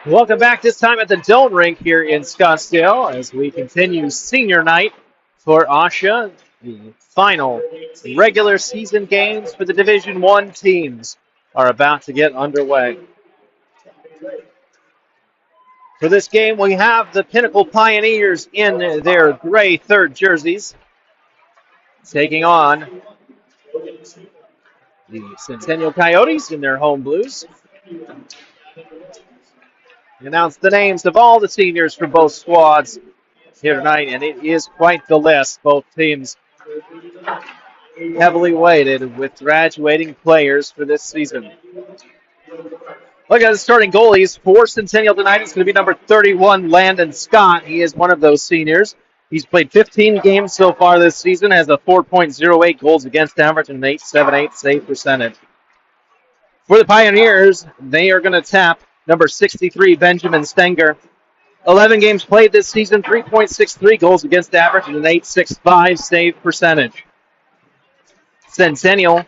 Welcome back this time at the Dome Rink here in Scottsdale as we continue senior night for Asha. The final regular season games for the Division I teams are about to get underway. For this game, we have the Pinnacle Pioneers in their gray third jerseys, taking on the Centennial Coyotes in their home blues. Announce the names of all the seniors from both squads here tonight, and it is quite the list. Both teams heavily weighted with graduating players for this season. Look at the starting goalies for Centennial tonight. It's going to be number 31, Landon Scott. He is one of those seniors. He's played 15 games so far this season, has a 4.08 goals against average and an 8.78 save percentage. For the Pioneers, they are going to tap number 63, Benjamin Stenger. 11 games played this season, 3.63 goals against average and an 8.65 save percentage. Centennial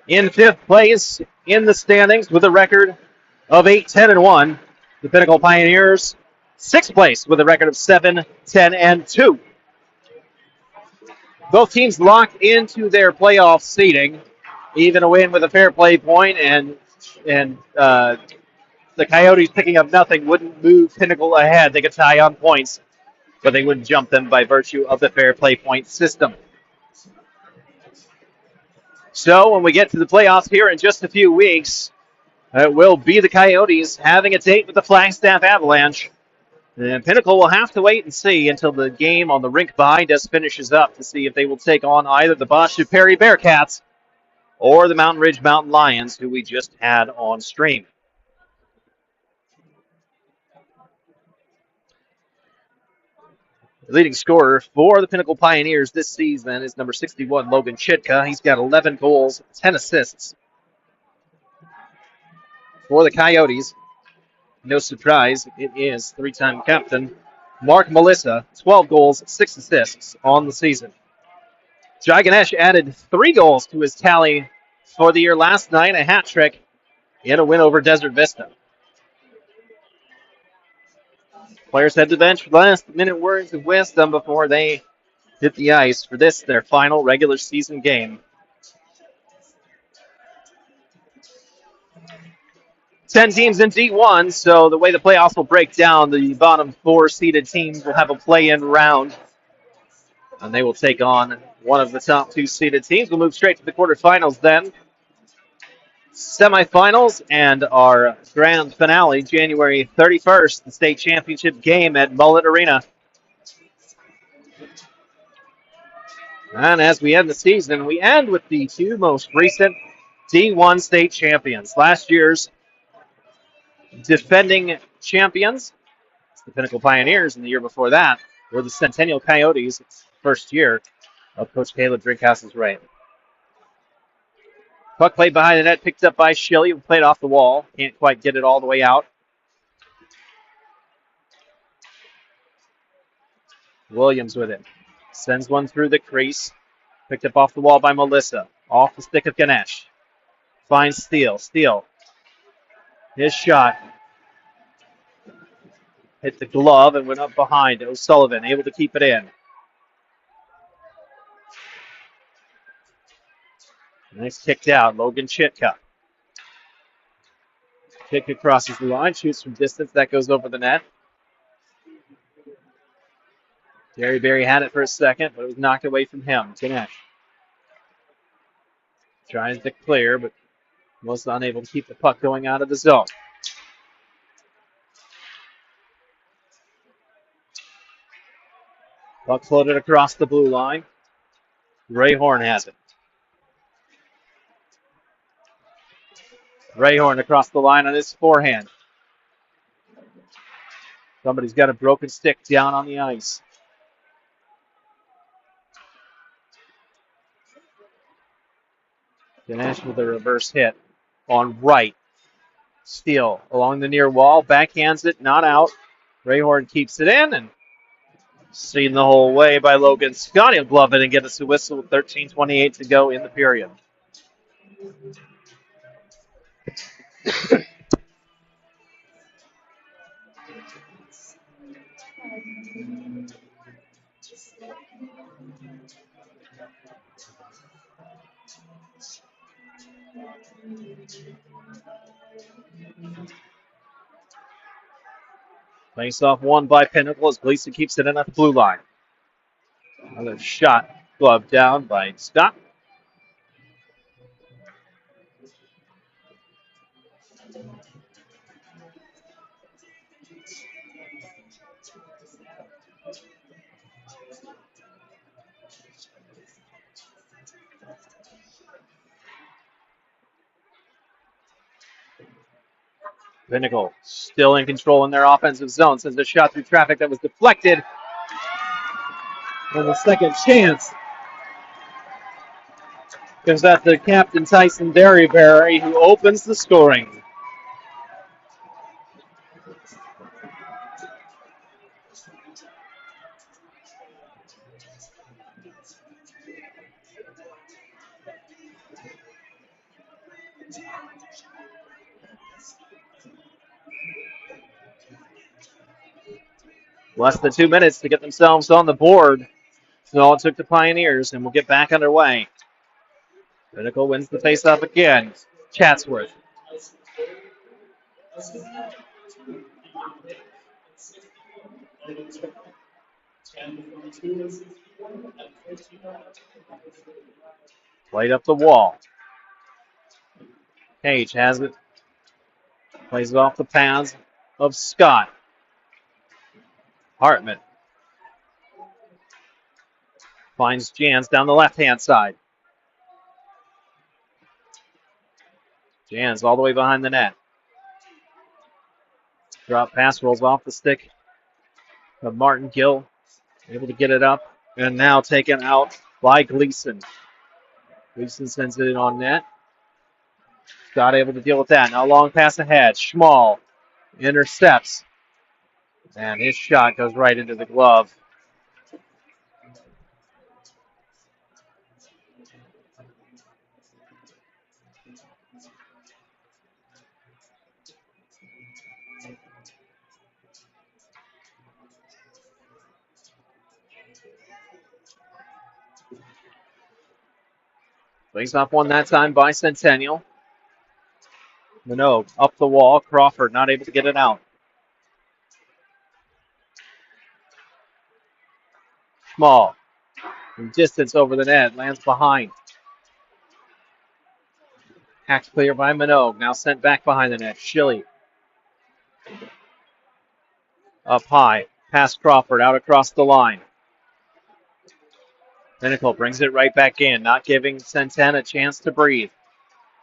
in fifth place in the standings with a record of 8-10-1. The Pinnacle Pioneers, sixth place with a record of 7-10-2. Both teams locked into their playoff seeding. Even a win with a fair play point and the Coyotes picking up nothing wouldn't move Pinnacle ahead. They could tie on points, but they wouldn't jump them by virtue of the fair play point system. So when we get to the playoffs here in just a few weeks, it will be the Coyotes having a date with the Flagstaff Avalanche. And Pinnacle will have to wait and see until the game on the rink behind us finishes up to see if they will take on either the Boston Perry Bearcats or the Mountain Ridge Mountain Lions, who we just had on stream. The leading scorer for the Pinnacle Pioneers this season is number 61, Logan Chitka. He's got 11 goals, 10 assists. For the Coyotes, no surprise, it is three-time captain Mark Melissa, 12 goals, 6 assists on the season. Jai Ganesh added 3 goals to his tally for the year last night, a hat trick in a win over Desert Vista. Players head to the bench for last-minute words of wisdom before they hit the ice for this, their final regular season game. 10 teams in D1, so the way the playoffs will break down, the bottom 4 seeded teams will have a play-in round, and they will take on one of the top 2 seeded teams. We'll move straight to the quarterfinals then. Semifinals and our grand finale, January 31st, the state championship game at Mullet Arena. And as we end the season, we end with the 2 most recent D1 state champions. Last year's defending champions, the Pinnacle Pioneers, and the year before that were the Centennial Coyotes. It's the first year of Coach Caleb Drinkhouse's reign. Puck played behind the net, picked up by Shilly, who played off the wall. Can't quite get it all the way out. Williams with it. Sends one through the crease. Picked up off the wall by Melissa. Off the stick of Ganesh. Finds Steele. Steele. His shot. Hit the glove and went up behind O'Sullivan. Able to keep it in. Nice kicked out. Logan Chitka. Chitka crosses the line. Shoots from distance. That goes over the net. Gary Berry had it for a second, but it was knocked away from him. Ganesh tries to clear, but was unable to keep the puck going out of the zone. Puck floated across the blue line. Ray Horn has it. Ray Horn across the line on his forehand. Somebody's got a broken stick down on the ice. Ganesh with a reverse hit on right. Steele along the near wall. Backhands it, not out. Rayhorn keeps it in and seen the whole way by Logan Scott. He'll glove it and get us a whistle with 13:28 to go in the period. Face off won by Pinnacle as Gleason keeps it in at the blue line. Another shot glove down by Scott. Pinnacle still in control in their offensive zone. Sends a shot through traffic that was deflected. And the second chance gives that to Captain Tyson Derryberry, who opens the scoring. Less than 2 minutes to get themselves on the board. So all it took the Pioneers, and we'll get back underway. Pinnacle wins the faceoff again. Chatsworth. Played up the wall. Cage has it. Plays it off the pads of Scott. Hartman finds Jans down the left-hand side. Jans all the way behind the net. Drop pass rolls off the stick of Martin Gill. Able to get it up. And now taken out by Gleason. Gleason sends it in on net. Scott able to deal with that. Now long pass ahead. Schmall intercepts. And his shot goes right into the glove. Face-off won that time by Centennial. Minogue up the wall. Crawford not able to get it out. Small. From distance over the net. Lands behind. Hacked clear by Minogue. Now sent back behind the net. Schilly. Up high. Past Crawford. Out across the line. Pinnacle brings it right back in. Not giving Centennial a chance to breathe.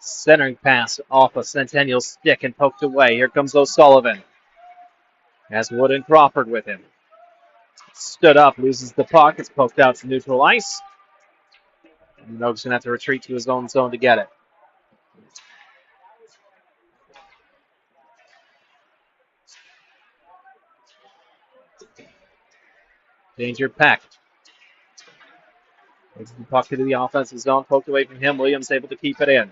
Centering pass off of Centennial's stick and poked away. Here comes O'Sullivan. Has Wood and Crawford with him. Stood up, loses the puck. It's poked out to neutral ice. Minogue's going to have to retreat to his own zone to get it. Danger Peck. Takes the puck into the offensive zone, poked away from him. Williams able to keep it in.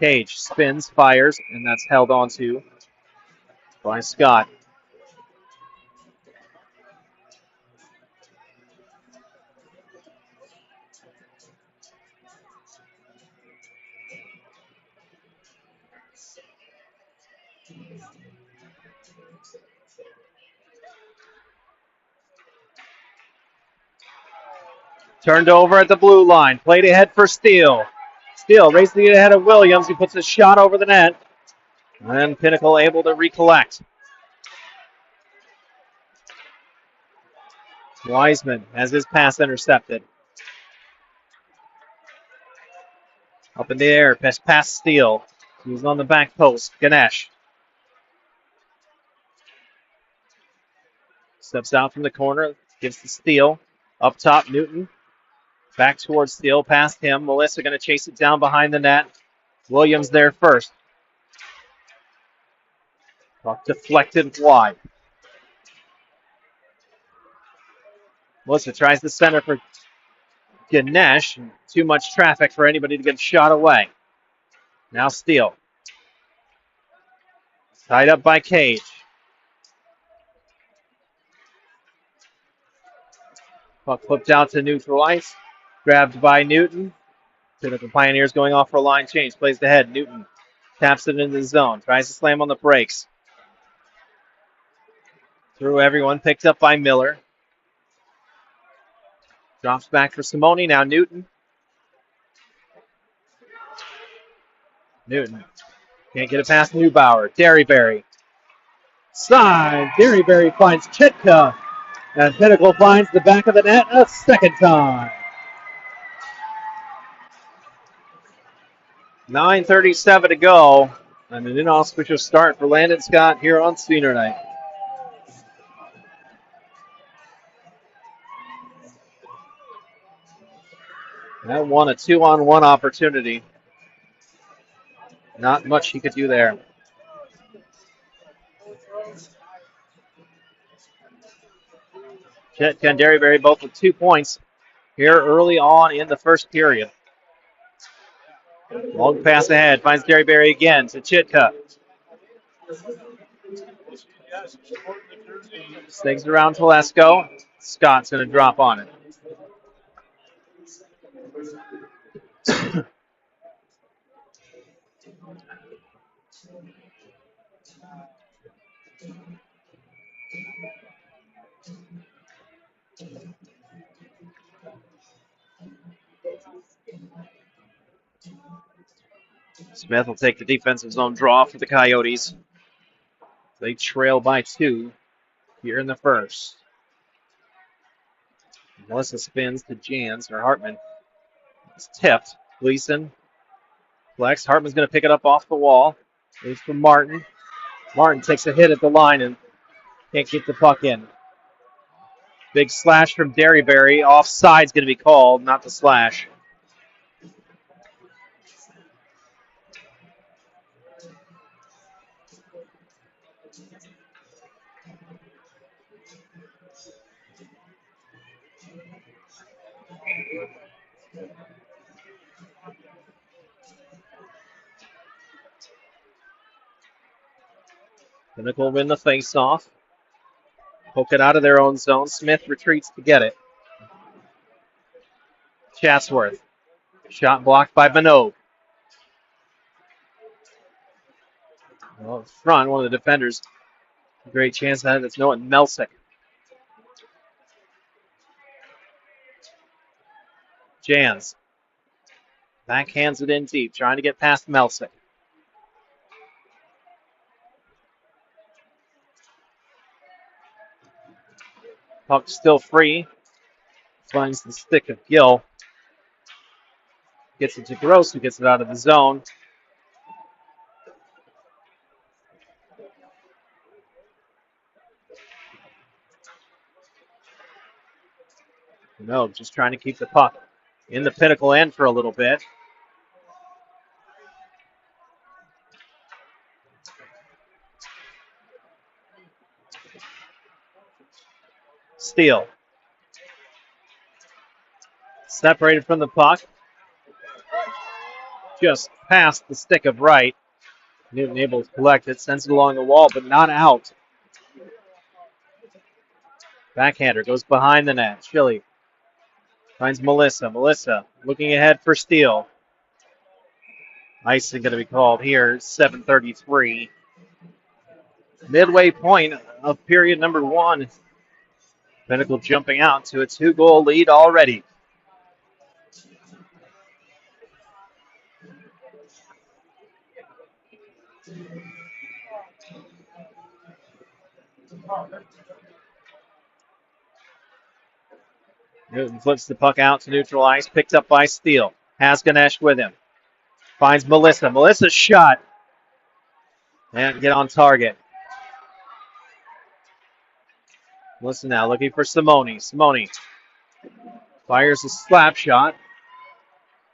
Cage spins, fires, and that's held onto by Scott. Turned over at the blue line. Played ahead for Steele. Steele racing it ahead of Williams. He puts a shot over the net. And Pinnacle able to recollect. Wiseman has his pass intercepted. Up in the air, past Steele. He's on the back post. Ganesh. Steps out from the corner. Gives to Steele. Up top, Newton. Back towards Steele, past him. Melissa going to chase it down behind the net. Williams there first. Puck deflected wide. Melissa tries the center for Ganesh. Too much traffic for anybody to get shot away. Now Steele. Tied up by Cage. Puck flipped out to neutral ice. Grabbed by Newton. Pinnacle Pioneers going off for a line change. Plays the head. Newton taps it into the zone. Tries to slam on the brakes. Through everyone, picked up by Miller. Drops back for Simone, now Newton. Newton can't get it past Neubauer. Derryberry. Side. Derryberry finds Chitka. And Pinnacle finds the back of the net a second time. 9:37 to go. And an inauspicious start for Landon Scott here on senior night. That won a 2-on-1 opportunity. Not much he could do there. Chitka and Derryberry both with 2 points here early on in the first period. Long pass ahead, finds Derryberry again to Chitka. Sneaks around Telesco. Scott's going to drop on it. Smith will take the defensive zone draw for the Coyotes. They trail by 2 here in the first. Melissa spins to Jans, or Hartman. It's tipped. Gleason. Flex. Hartman's going to pick it up off the wall. Leaves for Martin. Martin takes a hit at the line and can't get the puck in. Big slash from Derryberry. Offside's going to be called, not the slash. Pinnacle win the face-off. Poke it out of their own zone. Smith retreats to get it. Chatsworth. Shot blocked by Minogue. Well, in front, one of the defenders. Great chance that it's Noah Melsick. Jans. Backhands it in deep, trying to get past Melsick. Puck still free. Finds the stick of Gill. Gets it to Gross, who gets it out of the zone. No, just trying to keep the puck in the Pinnacle end for a little bit. Steele. Separated from the puck. Just past the stick of Wright. Newton able to collect it, sends it along the wall, but not out. Backhander goes behind the net. Schilly finds Melissa. Melissa looking ahead for Steele. Icing going to be called here. 7:33. Midway point of period number 1. Pinnacle jumping out to a 2-goal lead already. Newton flips the puck out to neutral ice, picked up by Steele. Has Ganesh with him. Finds Melissa. Melissa's shot. And get on target. Melissa now looking for Simone. Simone fires a slap shot.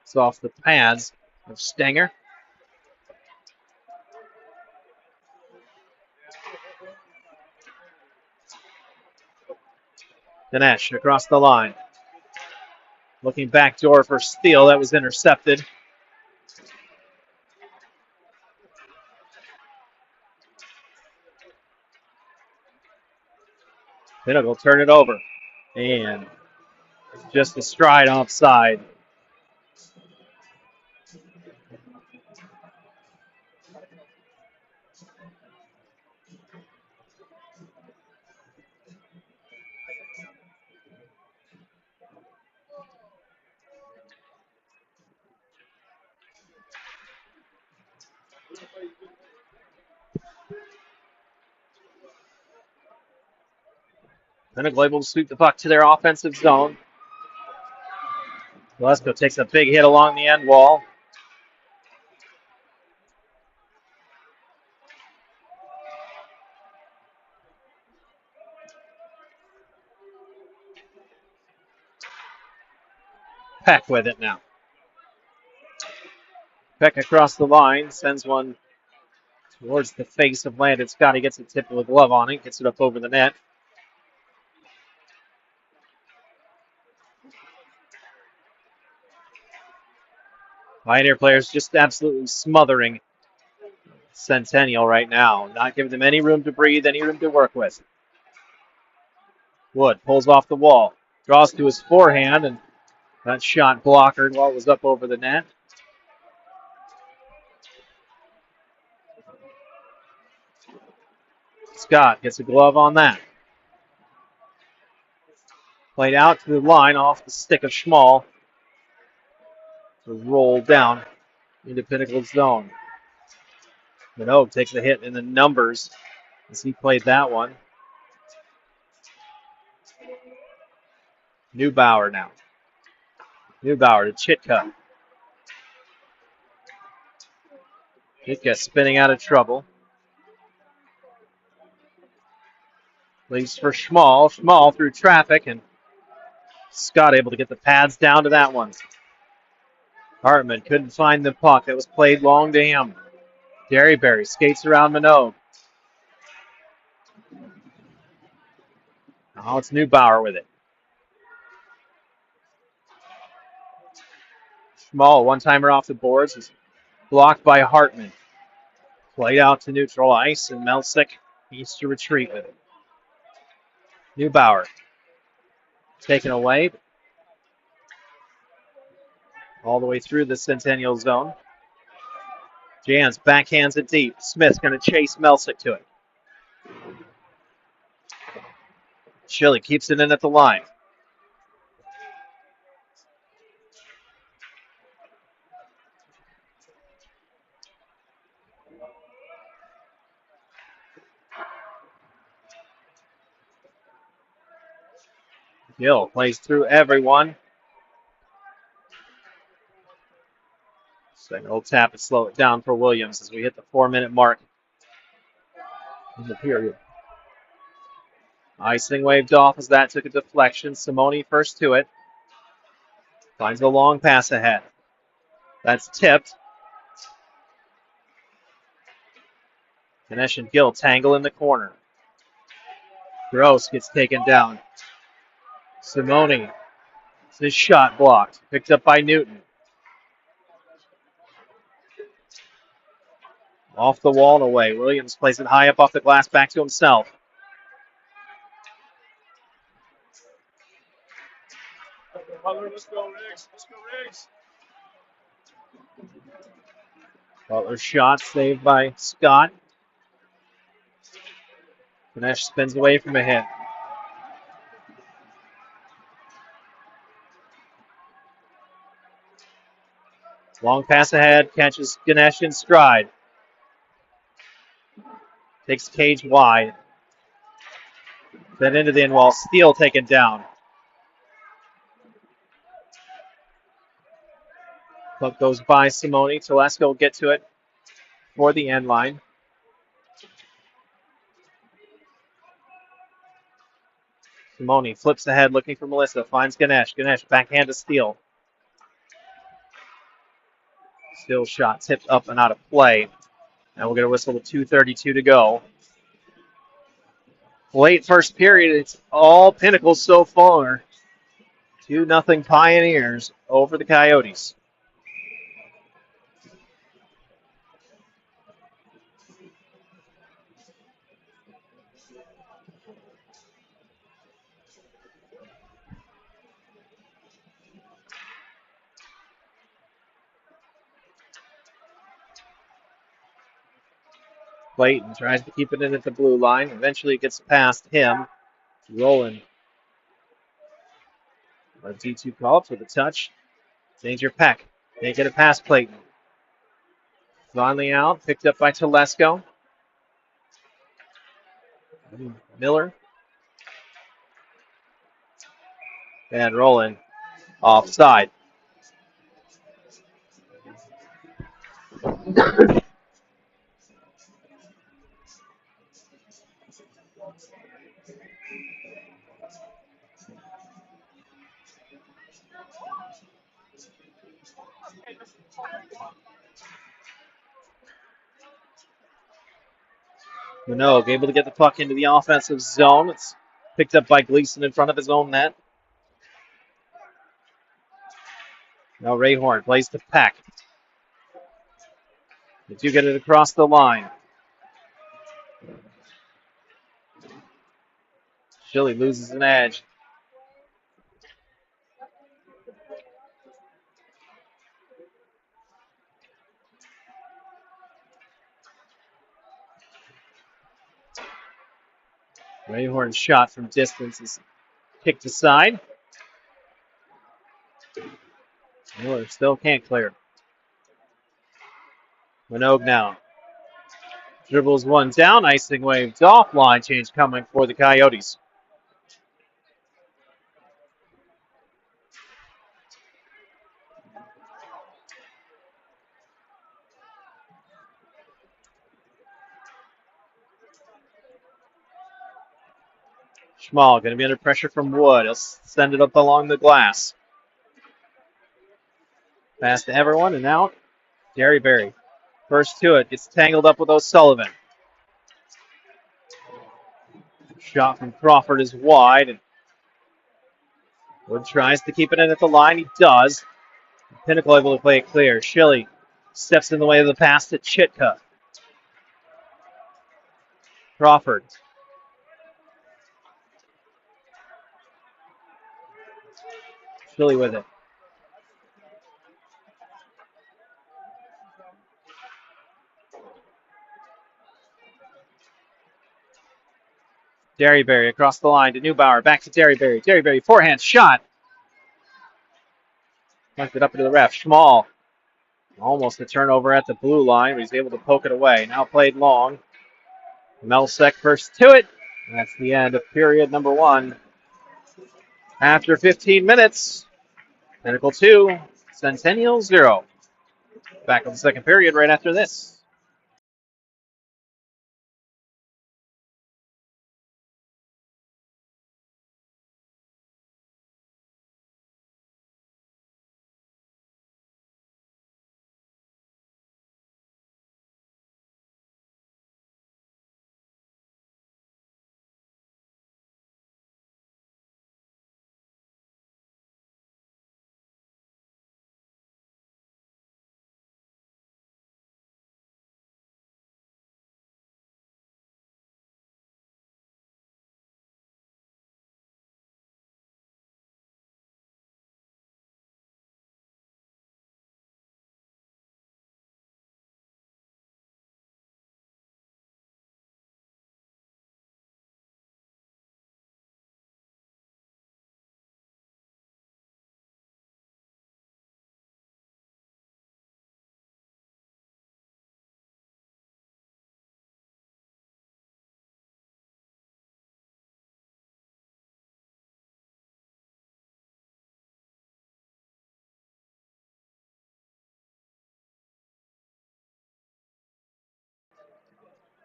It's off the pads of Stenger. Ganesh across the line. Looking backdoor for Steele. That was intercepted. Pinnacle turn it over. And just a stride offside. Pinnacle able to sweep the puck to their offensive zone. Gillespie takes a big hit along the end wall. Peck with it now. Peck across the line, sends one towards the face of Landon Scott. He gets a tip with a glove on it, gets it up over the net. Pioneer players just absolutely smothering Centennial right now, not giving them any room to breathe, any room to work with. Wood pulls off the wall, draws to his forehand, and that shot blockered while it was up over the net. Scott gets a glove on that. Played out to the line off the stick of Schmall to roll down into Pinnacle's zone. Minogue takes a hit in the numbers as he played that one. Neubauer now. Neubauer to Chitka. Chitka spinning out of trouble. Leaves for Schmall. Schmall through traffic, and Scott able to get the pads down to that one. Hartman couldn't find the puck. That was played long to him. Derryberry skates around Minogue. Now it's Neubauer with it. Schmall, one-timer off the boards, is blocked by Hartman. Played out to neutral ice, and Melsick needs to retreat with it. Neubauer taken away. All the way through the Centennial zone. Jans backhands it deep. Smith's going to chase Melsick to it. Schilly keeps it in at the line. Gill plays through everyone. Second old tap to slow it down for Williams as we hit the 4-minute mark in the period. Icing waved off as that took a deflection. Simone first to it. Finds a long pass ahead. That's tipped. Ganesh and Gill tangle in the corner. Gross gets taken down. Simone. His shot blocked. Picked up by Newton. Off the wall and away. Williams plays it high up off the glass back to himself. Let's go, Riggs. Butler's shot saved by Scott. Ganesh spins away from a hit. Long pass ahead, catches Ganesh in stride. Takes Cage wide. Then into the end wall. Steele taken down. Puck goes by Simone. Telesco will get to it for the end line. Simone flips ahead looking for Melissa. Finds Ganesh. Ganesh backhand to Steele. Steele shot tipped up and out of play. And we'll get a whistle with 2:32 to go. Late first period, it's all Pinnacle so far. 2-0 Pioneers over the Coyotes. Clayton tries to keep it in at the blue line. Eventually it gets past him. Roland. A D2 call for the touch. Danger Peck. Can't get it past Clayton. Finally out, picked up by Telesco. Miller. And rolling offside. Minogue able to get the puck into the offensive zone. It's picked up by Gleason in front of his own net. Now Rayhorn plays to Peck. They do get it across the line. Shilly loses an edge. Rayhorn's shot from distance is kicked aside. Miller still can't clear. Minogue now. Dribbles one down. Icing waves off. Line change coming for the Coyotes. Schmal going to be under pressure from Wood. He'll send it up along the glass. Pass to everyone and out. Derryberry. First to it. Gets tangled up with O'Sullivan. Shot from Crawford is wide. And Wood tries to keep it in at the line. He does. Pinnacle able to play it clear. Shilly steps in the way of the pass to Chitka. Crawford. Shilly with it. Derryberry across the line to Neubauer. Back to Derryberry. Derryberry forehand shot. Left it up into the ref. Schmal. Almost a turnover at the blue line, but he's able to poke it away. Now played long. Melsek first to it. And that's the end of period number one. After 15 minutes, Pinnacle 2, Centennial 0. Back on the second period right after this.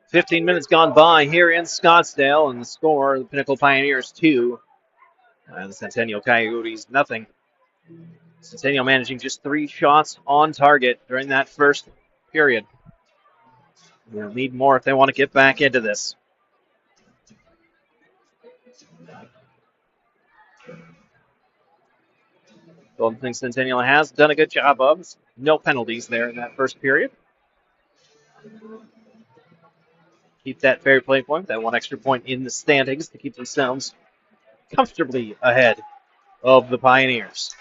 Fifteen minutes gone by here in Scottsdale, and the score, the Pinnacle Pioneers 2, and the Centennial Coyotes nothing. Centennial managing just 3 shots on target during that first period. They'll need more if they want to get back into this. Golden thing Centennial has done a good job of. No penalties there in that first period. Keep that fair play point, that 1 extra point in the standings to keep themselves comfortably ahead of the Pioneers.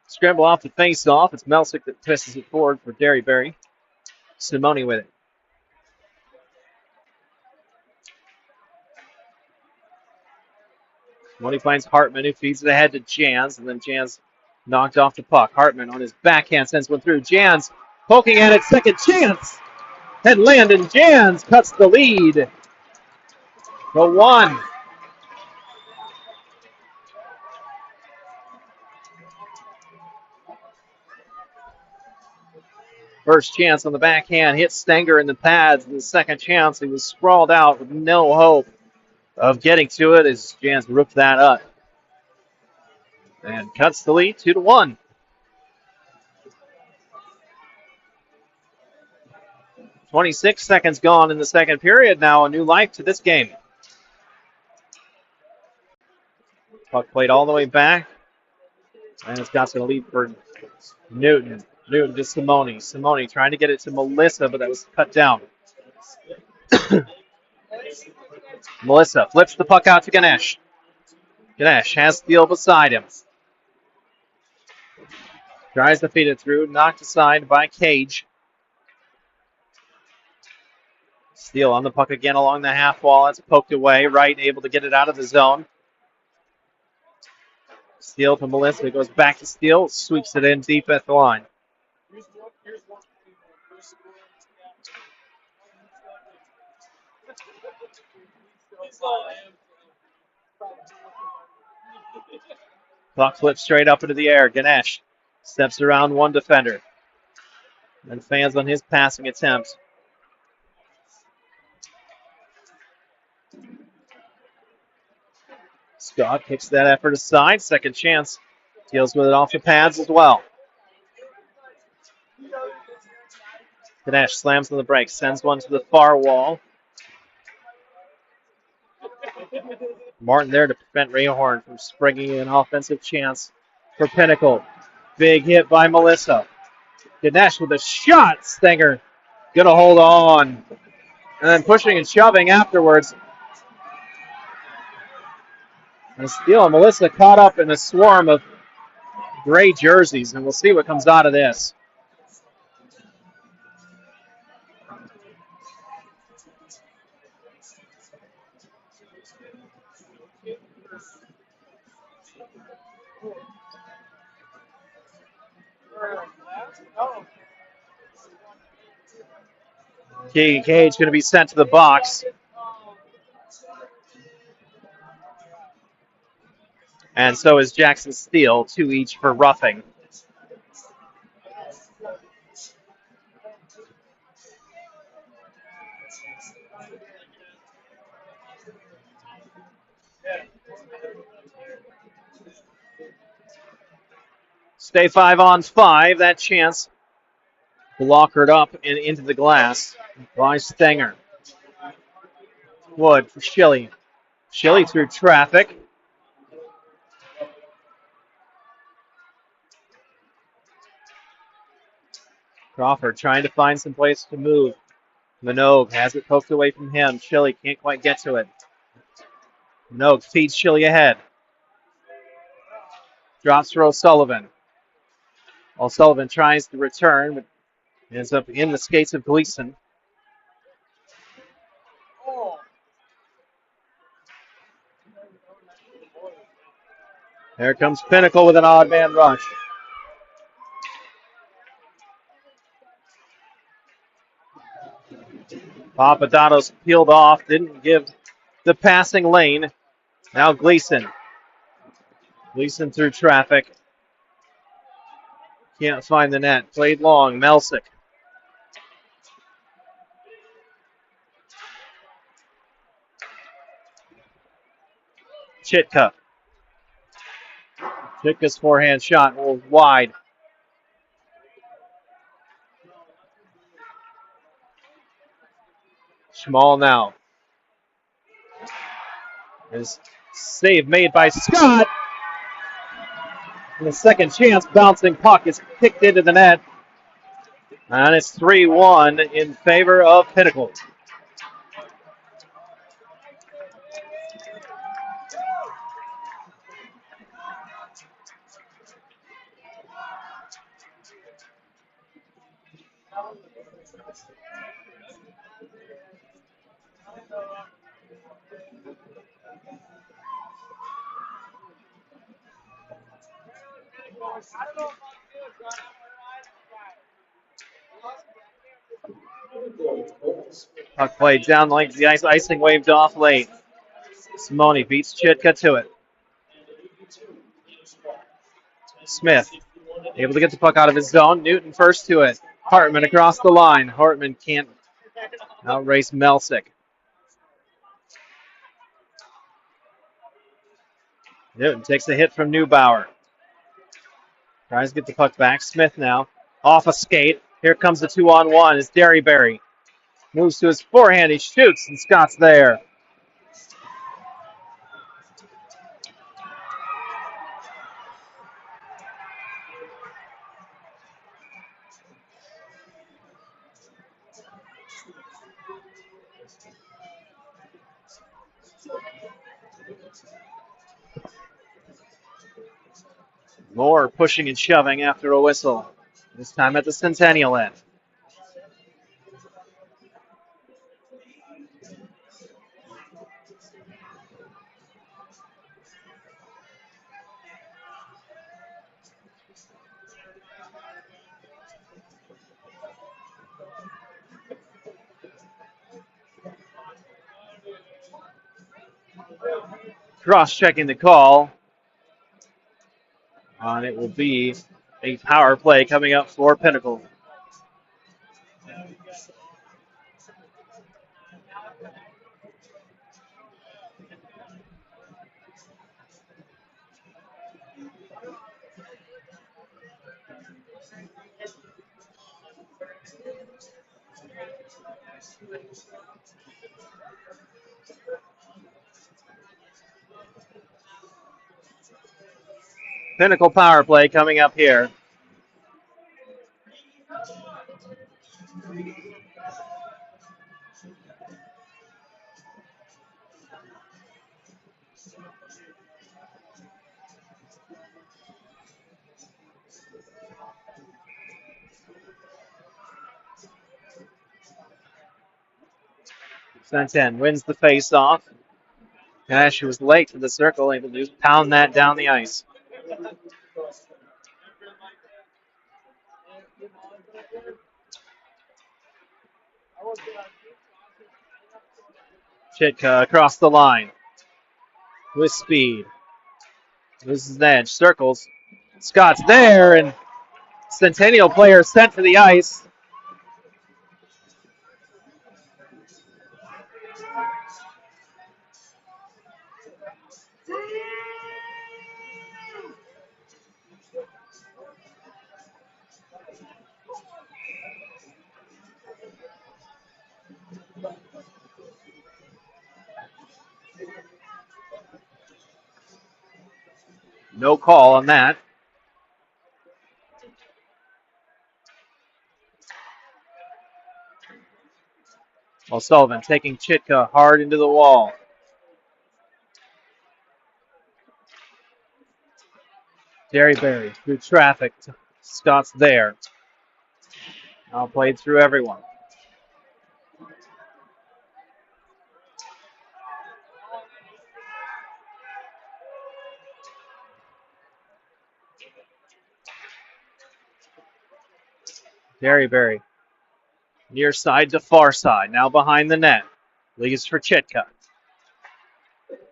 Scramble off the face-off. It's Melsick that twists it forward for Derryberry. Simone with it. Simone finds Hartman, who feeds it ahead to Jans, and then Jans Knocked off the puck. Hartman on his backhand sends one through. Jans poking at it. Second chance. And Landon Jans cuts the lead to 1. First chance on the backhand hit Stenger in the pads. And the second chance, he was sprawled out with no hope of getting to it as Jans ripped that up. And cuts the lead 2-1. 26 seconds gone in the second period. Now a new life to this game. Puck played all the way back. And it's got to lead for Newton. Newton to Simone. Simone trying to get it to Melissa, but that was cut down. Melissa flips the puck out to Ganesh. Ganesh has Steele beside him. Tries to feed it through. Knocked aside by Cage. Steele on the puck again along the half wall. It's poked away. Wright able to get it out of the zone. Steele to Melissa. Goes back to Steele. Sweeps it in deep at the line. Puck flips straight up into the air. Ganesh steps around one defender. And fans on his passing attempt. Scott kicks that effort aside. Second chance. Deals with it off the pads as well. Ganesh slams on the brakes. Sends one to the far wall. Martin there to prevent Rayhorn from springing an offensive chance for Pinnacle. Big hit by Melissa. Ganesh with a shot. Stenger gonna hold on. And then pushing and shoving afterwards. And Steele and Melissa caught up in a swarm of gray jerseys, and we'll see what comes out of this. Keegan Cage going to be sent to the box. And so is Jackson Steele, 2 each for roughing. Stay 5-on-5. That chance blockered up and into the glass by Stenger. Wood for Schilly. Schilly through traffic. Crawford trying to find some place to move. Minogue has it poked away from him. Schilly can't quite get to it. Minogue feeds Schilly ahead. Drops for O'Sullivan. O'Sullivan tries to return, but ends up in the skates of Gleason. There comes Pinnacle with an odd man rush. Papadato's peeled off, didn't give the passing lane. Now Gleason. Gleason through traffic. Can't find the net. Played long. Melsick. Chitka. Chitka's forehand shot was wide. Schmal now. His save made by Scott. And the second chance bouncing puck is kicked into the net. And it's 3-1 in favor of Pinnacle. Puck played down the length of the ice. Icing waved off late. Simone beats Chitka to it. Smith able to get the puck out of his zone. Newton first to it. Hartman across the line. Hartman can't outrace Melsick. Newton takes a hit from Neubauer. Tries to get the puck back. Smith now off a skate. Here comes the 2-on-1. It's Derryberry. Moves to his forehand. He shoots, and Scott's there. More pushing and shoving after a whistle. This time at the Centennial end. Cross-checking the call. And it will be a power play coming up for Pinnacle. Pinnacle power play coming up here. Centennial wins the face-off. She was late to the circle, able to pound that down the ice. Chitka across the line with speed. Loses the edge, circles. Scott's there, and Centennial player sent to the ice. No call on that. O'Sullivan taking Chitka hard into the wall. Derryberry through traffic. Scott's there. Now played through everyone. Derryberry near side to far side. Now behind the net. Leaves for Chitka.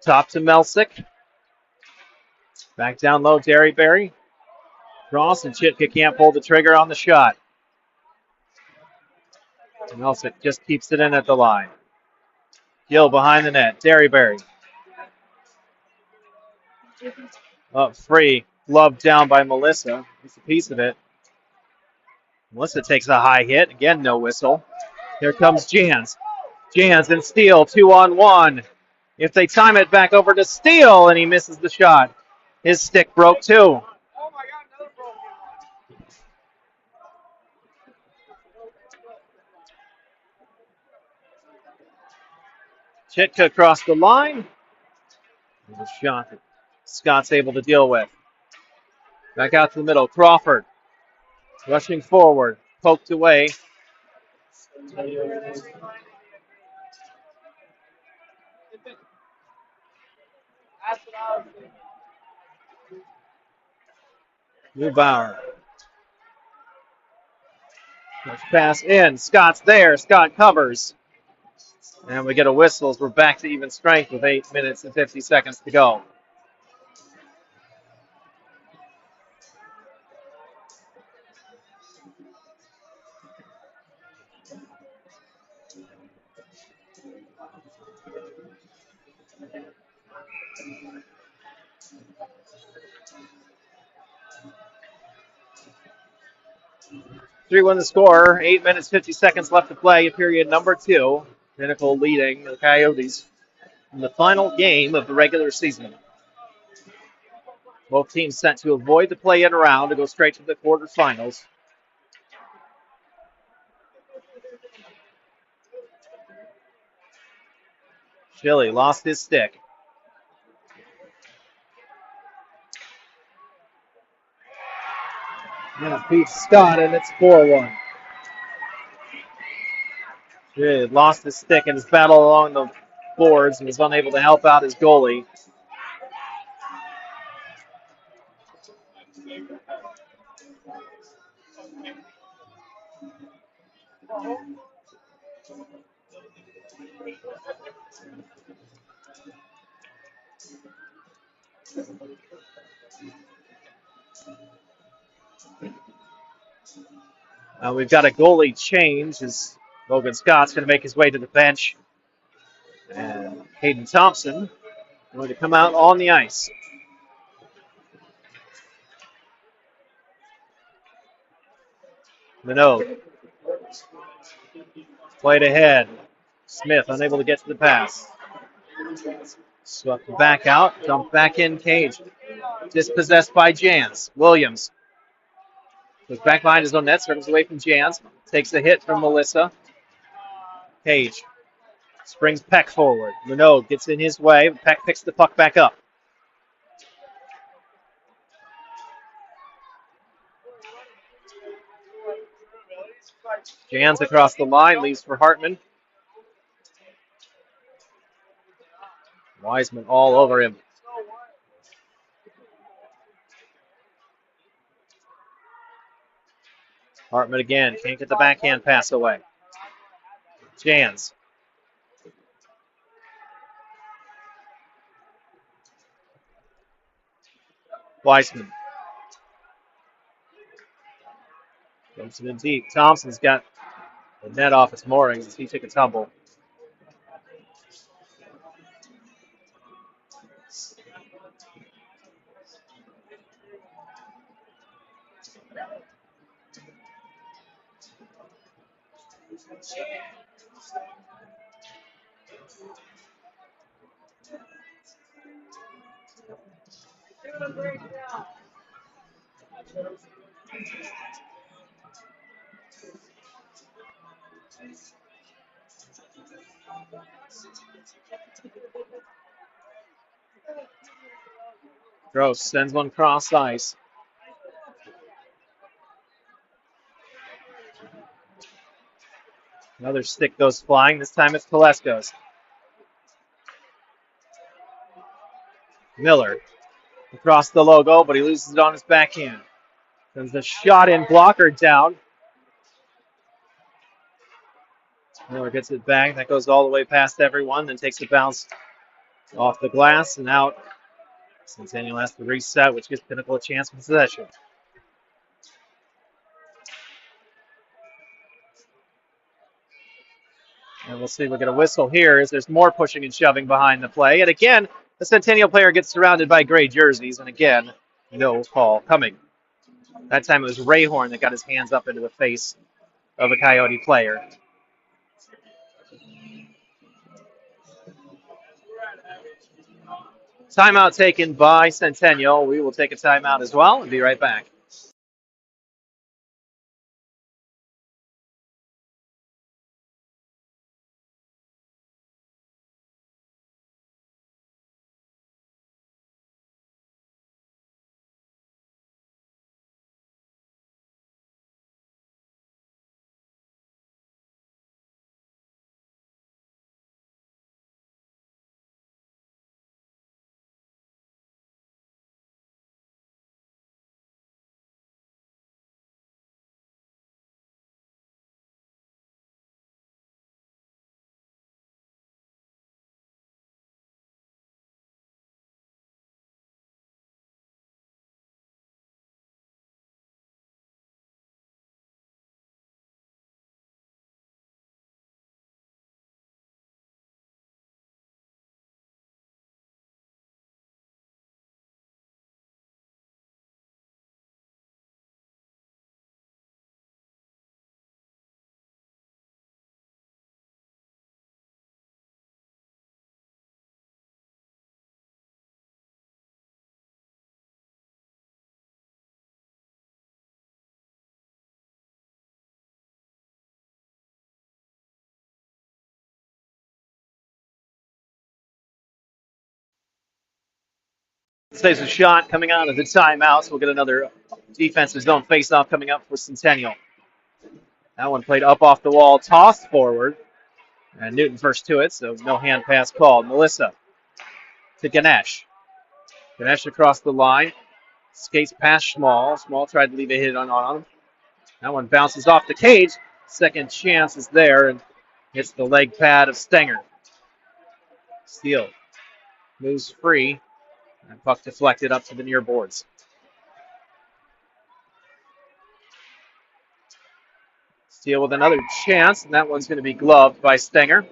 Top to Melsick. Back down low, Derryberry. Cross, and Chitka can't pull the trigger on the shot. Melsick just keeps it in at the line. Gill behind the net. Derryberry. Up free. Gloved down by Melissa. It's a piece of it. Melissa takes a high hit. Again, no whistle. Here comes Jans. Jans and Steele, 2-on-1. If they time it, back over to Steele, and he misses the shot. His stick broke too. Chitka across the line. And a shot that Scott's able to deal with. Back out to the middle. Crawford rushing forward. Poked away. Neubauer. Let's pass in. Scott's there. Scott covers. And we get a whistle as we're back to even strength with 8 minutes and 50 seconds to go. Three win the score. 8 minutes, 50 seconds left to play in period number 2. Pinnacle leading the Coyotes in the final game of the regular season. Both teams set to avoid the play-in round to go straight to the quarterfinals. Chili lost his stick. And it beats Scott, and it's 4-1. Chili lost his stick in his battle along the boards and was unable to help out his goalie. We've got a goalie change as Logan Scott's going to make his way to the bench. And Hayden Thompson going to come out on the ice. Minot played ahead. Smith unable to get to the pass. Swept back out, dumped back in Cage. Dispossessed by Jans. Williams goes back behind his own net, circles away from Jans. Takes a hit from Melissa. Cage springs Peck forward. Minot gets in his way. Peck picks the puck back up. Jans across the line, leaves for Hartman. Wiseman all over him. Hartman again, can't get the backhand pass away. Jans. Weissman. Dumps it in deep. Thompson's got the net off its moorings as he took a tumble. Gross sends one cross ice. Another stick goes flying. This time it's Kolesko's. Miller across the logo, but he loses it on his backhand. Sends the shot in, blocker down. Miller gets it back. That goes all the way past everyone, then takes a bounce off the glass and out. Centennial has to reset, which gives Pinnacle a chance for possession. And we'll see. We'll get a whistle here as there's more pushing and shoving behind the play. And again, the Centennial player gets surrounded by gray jerseys. And again, no call coming. That time it was Rayhorn that got his hands up into the face of a Coyote player. Timeout taken by Centennial. We will take a timeout as well and be right back. Saves a shot coming out of the timeout, so we'll get another defensive zone faceoff coming up for Centennial. That one played up off the wall, tossed forward, and Newton first to it, so no hand pass called. Melissa to Ganesh. Ganesh across the line, skates past Small. Small tried to leave a hit on him. That one bounces off the cage. Second chance is there and hits the leg pad of Stenger. Steele moves free, and puck deflected up to the near boards. Steele with another chance, and that one's going to be gloved by Stenger.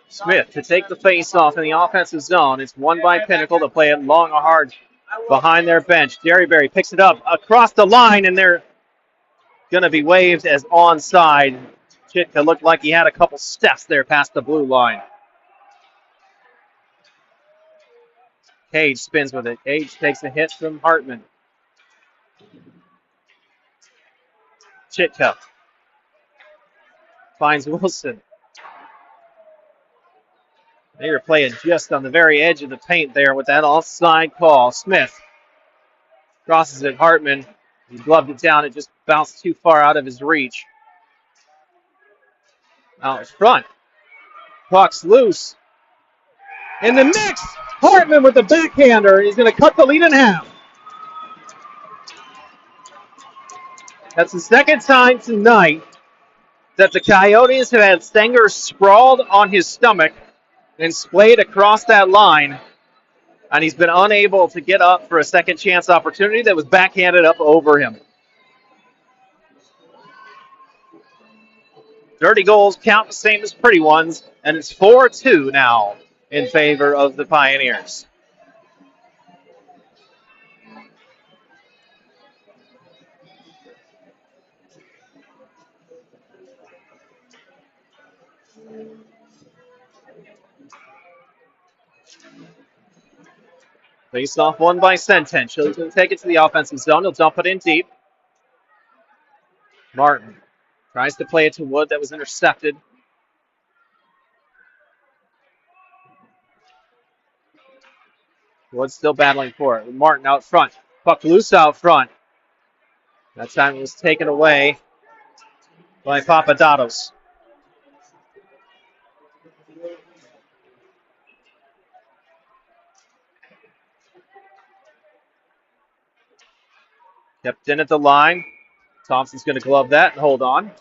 Smith to take the face-off in the offensive zone. It's won by Pinnacle to play it long or hard behind their bench. Derryberry picks it up across the line, and they're going to be waved as onside. Chitka looked like he had a couple steps there past the blue line. Cage spins with it. Cage takes a hit from Hartman. Chitka finds Wilson. They were playing just on the very edge of the paint there with that offside call. Smith crosses it. Hartman, he gloved it down. It just bounced too far out of his reach. Out in front. Puck's loose. In the mix, Hartman with the backhander. He's going to cut the lead in half. That's the second time tonight that the Coyotes have had Stenger sprawled on his stomach and splayed across that line, and he's been unable to get up for a second chance opportunity that was backhanded up over him. Dirty goals count the same as pretty ones, and it's 4-2 now in favor of the Pioneers. Face off won by Centennial. He's going to take it to the offensive zone. He'll dump it in deep. Martin tries to play it to Wood. That was intercepted. Wood still battling for it. Martin out front. Puck loose out front. That time it was taken away by Papadatos. Kept in at the line. Thompson's going to glove that and hold on.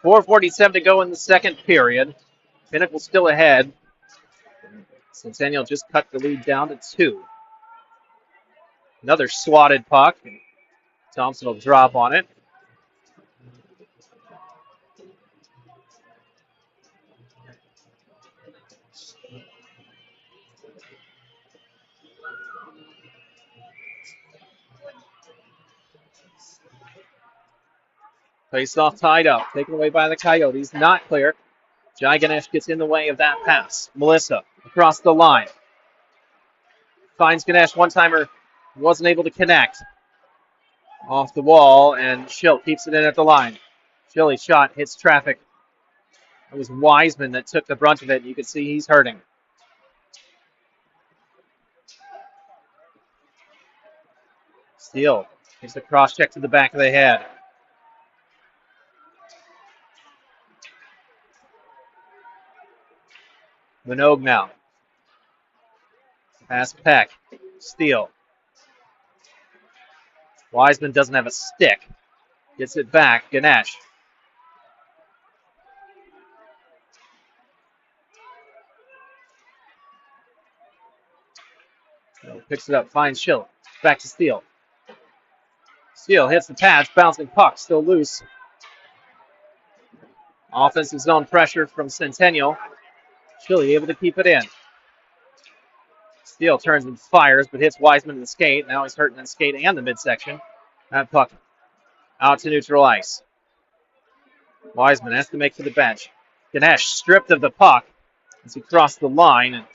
.447 to go in the second period. Pinnacle still ahead. Centennial just cut the lead down to 2. Another swatted puck. Thompson will drop on it. Face-off tied up. Taken away by the Coyotes. Not clear. Ganesh gets in the way of that pass. Melissa across the line. Finds Ganesh. One-timer wasn't able to connect. Off the wall, and Schill keeps it in at the line. Schill's shot hits traffic. It was Wiseman that took the brunt of it. You can see he's hurting. Steele takes the cross check to the back of the head. Minogue now. Pass Peck. Steele. Wiseman doesn't have a stick. Gets it back. Ganesh. Picks it up. Finds Schill. Back to Steele. Steele hits the patch, bouncing puck, still loose. Offensive zone pressure from Centennial. Chile able to keep it in. Steele turns and fires, but hits Wiseman in the skate. Now he's hurting in the skate and the midsection. That puck out to neutral ice. Wiseman has to make for the bench. Ganesh stripped of the puck as he crossed the line. And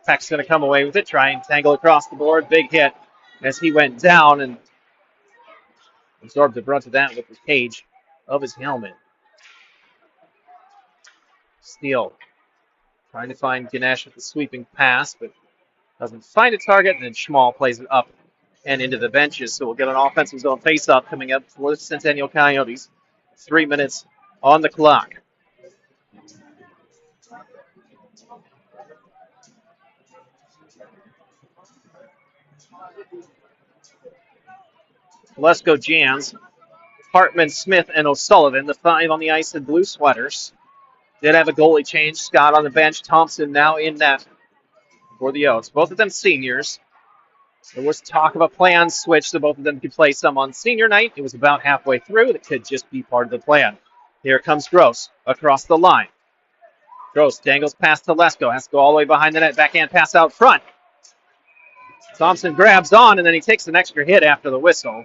Peck's going to come away with it, try and tangle across the board. Big hit as he went down and absorbed the brunt of that with the cage of his helmet. Steele trying to find Ganesh with the sweeping pass, but doesn't find a target. And then Schmall plays it up and into the benches. So we'll get an offensive zone face-off coming up for the Centennial Coyotes. 3 minutes on the clock. Lesko Jans, Hartman, Smith, and O'Sullivan, the 5 on the ice in blue sweaters. Did have a goalie change. Scott on the bench. Thompson now in net for the Oats. Both of them seniors. There was talk of a plan switch so both of them could play some on senior night. It was about halfway through. It could just be part of the plan. Here comes Gross across the line. Gross dangles past to Lesko. Has to go all the way behind the net. Backhand pass out front. Thompson grabs on, and then he takes an extra hit after the whistle.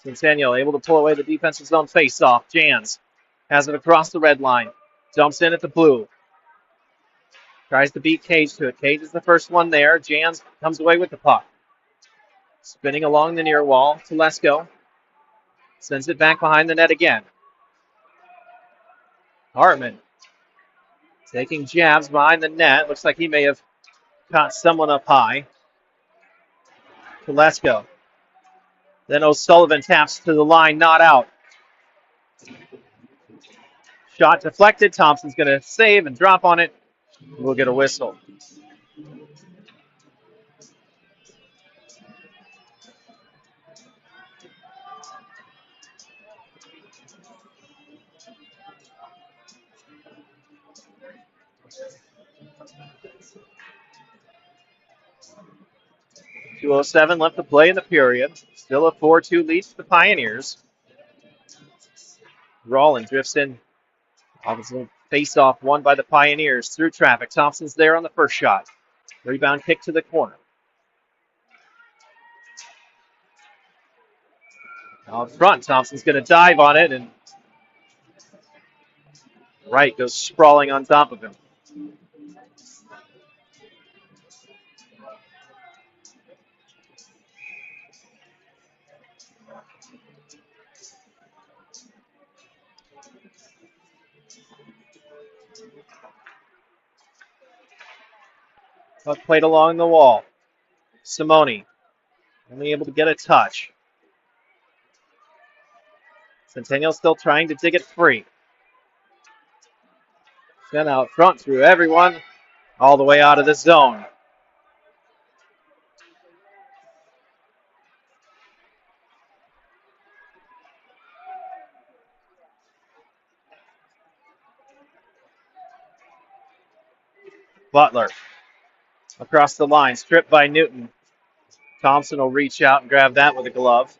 Centennial able to pull away the defensive zone face-off. Jans has it across the red line. Dumps in at the blue. Tries to beat Cage to it. Cage is the first one there. Jans comes away with the puck. Spinning along the near wall to Lesko. Sends it back behind the net again. Hartman taking jabs behind the net. Looks like he may have caught someone up high. To Lesko. Then O'Sullivan taps to the line, not out. Shot deflected. Thompson's going to save and drop on it. We'll get a whistle. .207 left to play in the period. Still a 4-2 lead for the Pioneers. Rawlin drifts in. Obviously, face-off won by the Pioneers through traffic. Thompson's there on the first shot. Rebound kick to the corner. Out front, Thompson's going to dive on it, and Wright goes sprawling on top of him. Puck played along the wall. Simone only able to get a touch. Centennial still trying to dig it free. Sent out front through everyone, all the way out of the zone. Butler across the line, stripped by Newton. Thompson will reach out and grab that with a glove.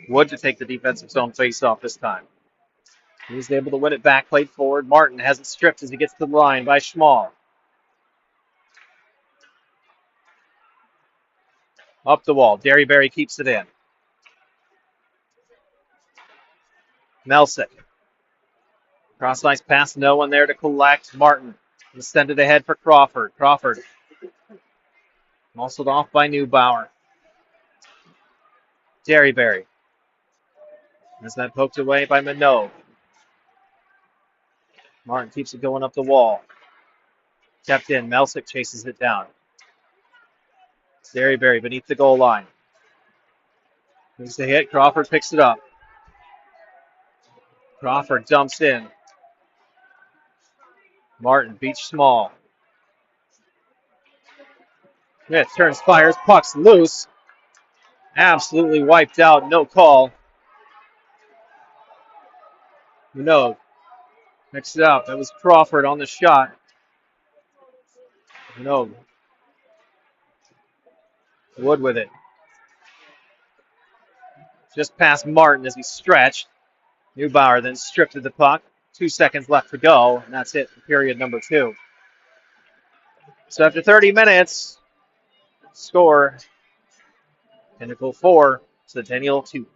Wood to take the defensive zone face-off this time. He's able to win it back, played forward. Martin has it stripped as he gets to the line by Schmall. Up the wall. Derryberry keeps it in. Nelsick. Cross-ice pass, no one there to collect. Martin Send it ahead for Crawford. Crawford muscled off by Neubauer. Derryberry. Has that poked away by Minot. Martin keeps it going up the wall. Kept in. Melsick chases it down. Derryberry beneath the goal line. Moves the hit. Crawford picks it up. Crawford dumps in. Martin beach small. Smith turns, fires, puck's loose. Absolutely wiped out. No call. Minot mixed it up. That was Crawford on the shot. Minot. Wood with it. Just past Martin as he stretched. Neubauer then stripped of the puck. 2 seconds left to go, and that's it for period number 2. So after 30 minutes, score Pinnacle 4, Centennial 2.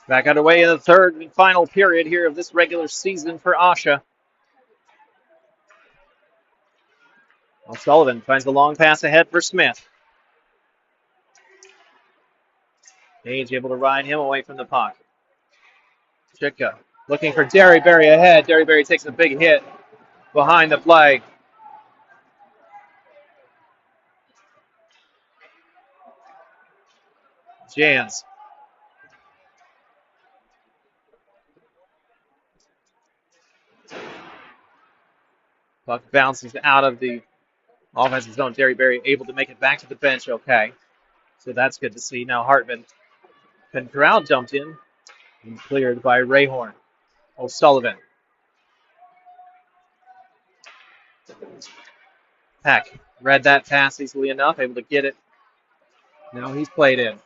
Back underway in the third and final period here of this regular season for Asha. O'Sullivan finds the long pass ahead for Smith. Page able to ride him away from the puck. Chitka looking for Derryberry ahead. Derryberry takes a big hit behind the play. Jans. Puck bounces out of the offensive zone. Derryberry able to make it back to the bench okay. So that's good to see. Now Hartman and Corral dumped in and cleared by Rayhorn. O'Sullivan. Peck read that pass easily enough, able to get it. Now he's played in.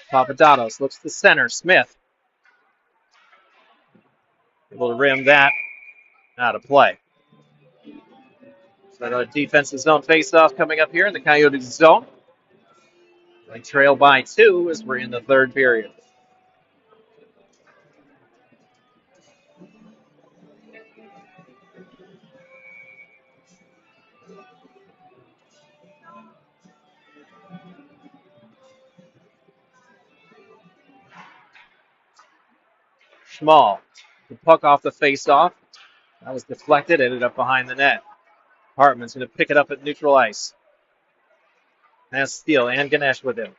Papadopoulos looks to center. Smith able to rim that out of play. So another defensive zone faceoff coming up here in the Coyotes zone. They trail by 2 as we're in the third period. Schmall, the puck off the faceoff. That was deflected, ended up behind the net. Hartman's going to pick it up at neutral ice. Has Steele and Ganesh with him.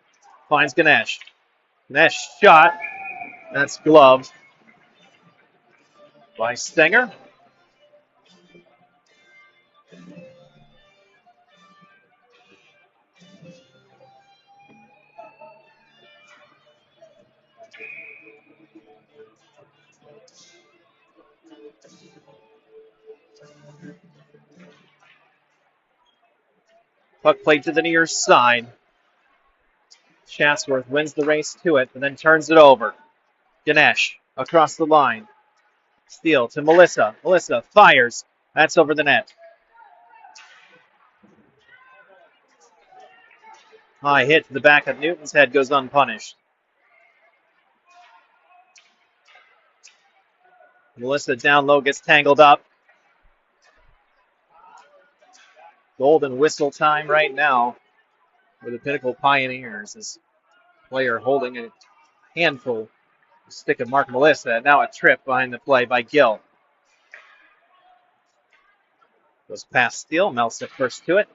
Finds Ganesh. Ganesh shot. That's gloved by Stenger. Puck played to the near side. Chatsworth wins the race to it, and then turns it over. Ganesh across the line. Steal to Melissa. Melissa fires. That's over the net. High hit to the back of Newton's head goes unpunished. Melissa down low gets tangled up. Golden whistle time right now for the Pinnacle Pioneers. This player holding a handful of stick of Mark Melissa. Now a trip behind the play by Gill. Goes past Steele. Melsick first to it.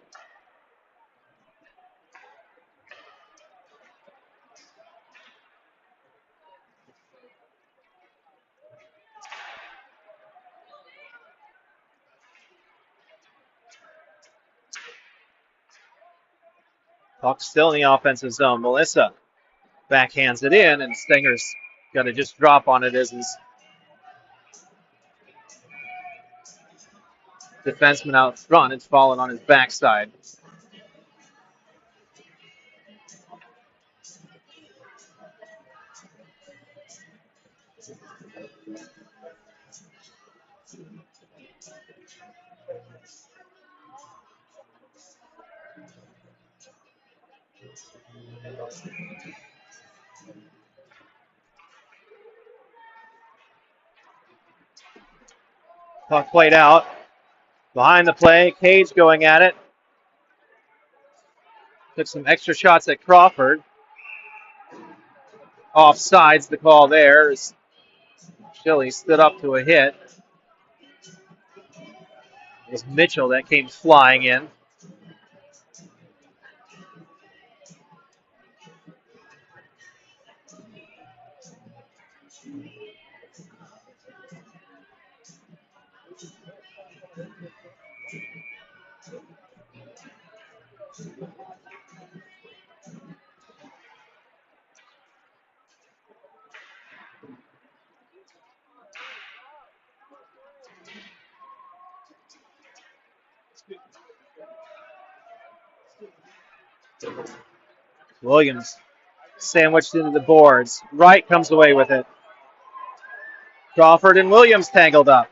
Puck still in the offensive zone. Melissa backhands it in, and Stenger's got to just drop on it as his defenseman out front. It's fallen on his backside. Puck played out. Behind the play, Cage going at it. Took some extra shots at Crawford. Offsides the call there as Shilley stood up to a hit. It was Mitchell that came flying in. Williams sandwiched into the boards. Wright comes away with it. Crawford and Williams tangled up.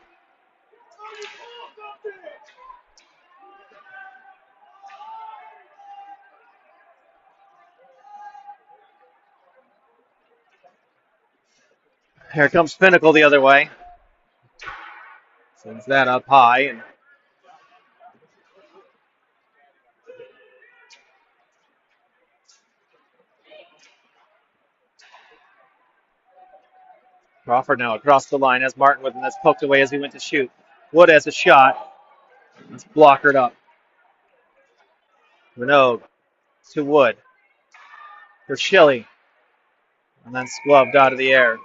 Here comes Pinnacle the other way. Sends that up high. And Crawford now across the line as Martin with him. That's poked away as he went to shoot. Wood has a shot. It's blockered up. Renaud to Wood. For Shilley. And then gloved out of the air.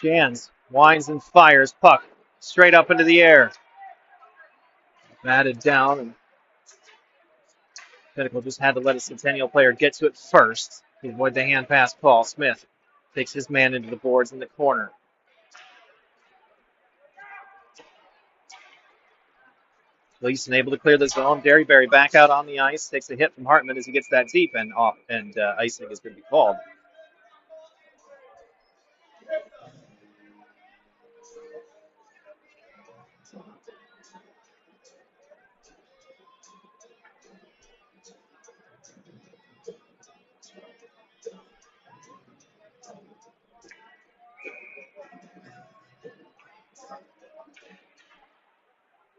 Jans winds and fires. Puck straight up into the air. Batted down, and Pinnacle just had to let a Centennial player get to it first to avoid the hand pass call. Smith takes his man into the boards in the corner. Gleason able to clear the zone. Derryberry back out on the ice. Takes a hit from Hartman as he gets that deep, and icing is going to be called.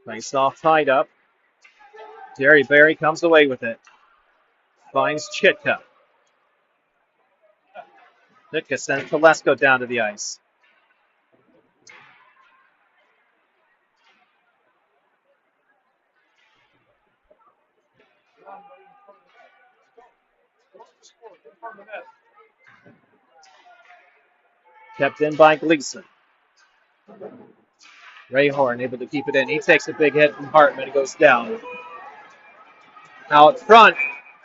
Face off tied up. Derryberry comes away with it. Finds Chitka. Chitka sends Telesco down to the ice. Kept in by Gleason. Ray Horn able to keep it in. He takes a big hit from Hartman. It goes down. Out front.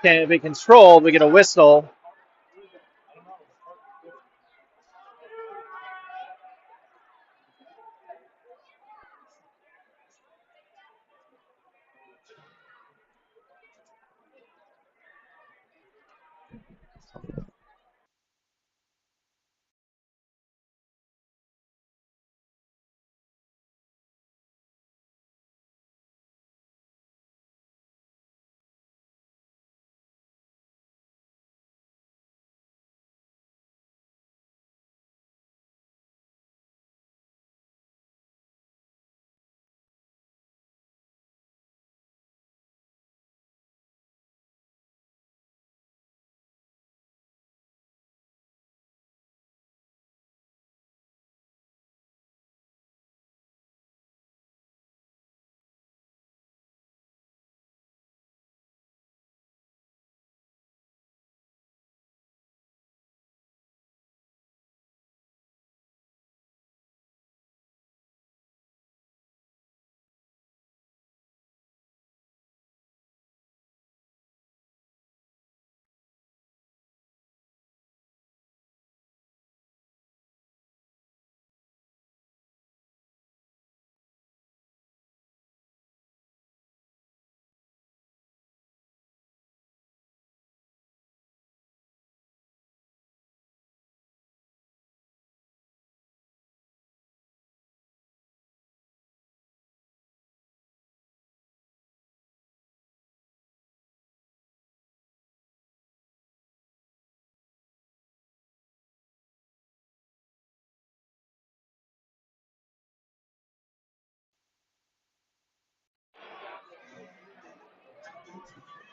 Can't be controlled. We get a whistle.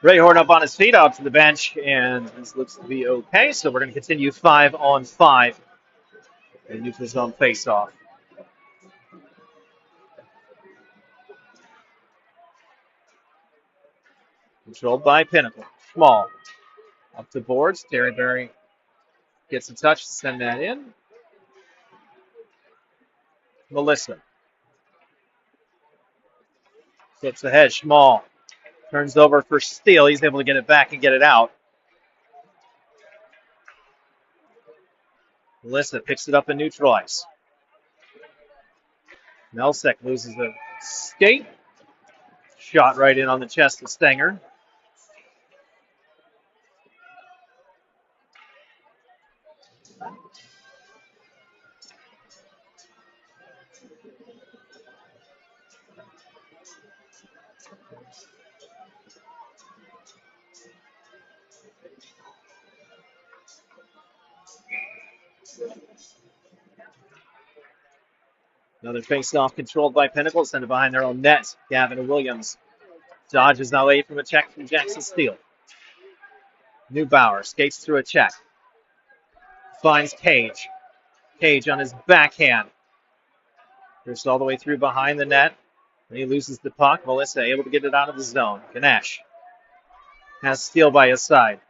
Ray Horn up on his feet out to the bench, and this looks to be okay. So we're going to continue 5-on-5 in neutral zone faceoff. Controlled by Pinnacle. Small. Up to boards. Terryberry gets a touch to send that in. Melissa. Flips ahead. Small. Turns over for Steele. He's able to get it back and get it out. Melissa picks it up in neutral ice. Melsek loses a skate. Shot right in on the chest of Stenger. Another face-off controlled by Pinnacle. Send it behind their own net. Gavin Williams dodges away from a check from Jackson Steele. Neubauer skates through a check. Finds Cage. Cage on his backhand. Drifts all the way through behind the net. And he loses the puck. Melissa able to get it out of the zone. Ganesh has Steele by his side.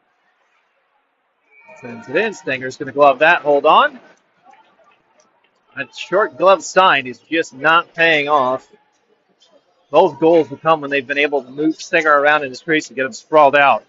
Sends it in. Stenger's going to glove that. Hold on. A short glove sign is just not paying off. Those goals will come when they've been able to move Stenger around in his crease and get him sprawled out.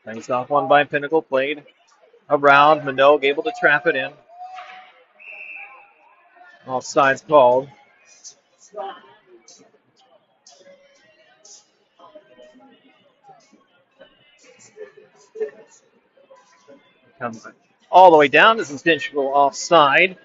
Face off one by Pinnacle, played around. Minogue able to trap it in. Offsides called. Comes all the way down. This is intentional offside.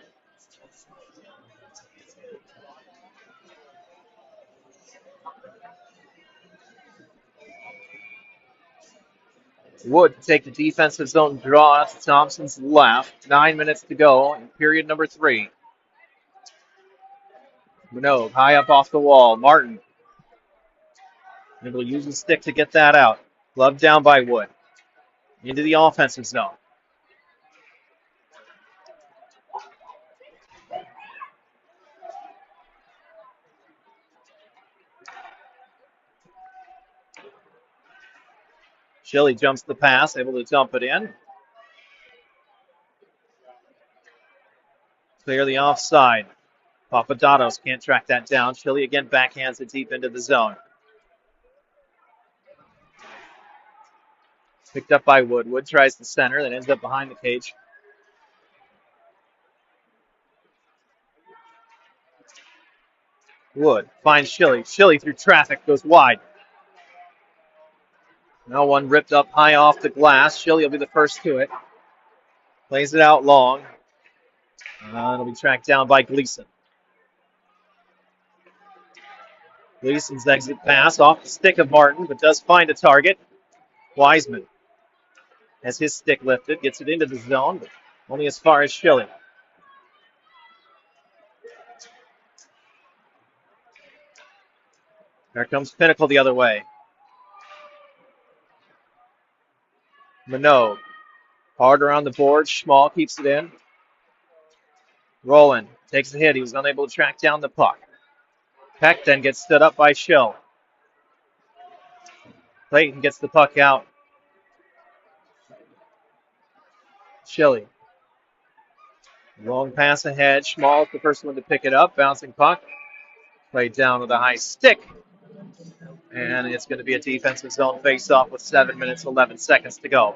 Wood take the defensive zone draw to Thompson's left. 9 minutes to go in period number 3. Minogue high up off the wall. Martin able to use his stick to get that out. Glove down by Wood. into the offensive zone. Shilly jumps the pass, able to dump it in. Clearly offside. Papadopoulos can't track that down. Shilly again backhands it deep into the zone. Picked up by Wood. Wood tries the center, then ends up behind the cage. Wood finds Shilly. Shilly through traffic goes wide. Now one ripped up high off the glass. Shilly will be the first to it. Plays it out long. It'll be tracked down by Gleason. Gleason's exit pass off the stick of Martin, but does find a target. Wiseman has his stick lifted, gets it into the zone, but only as far as Shilly. There comes Pinnacle the other way. Minot, hard around the board. Schmall keeps it in. Rowland takes the hit. He was unable to track down the puck. Peck then gets stood up by Schill. Clayton gets the puck out. Shilly. Long pass ahead. Schmall is the first one to pick it up. Bouncing puck. Played down with a high stick. And it's going to be a defensive zone face-off with 7 minutes, 11 seconds to go.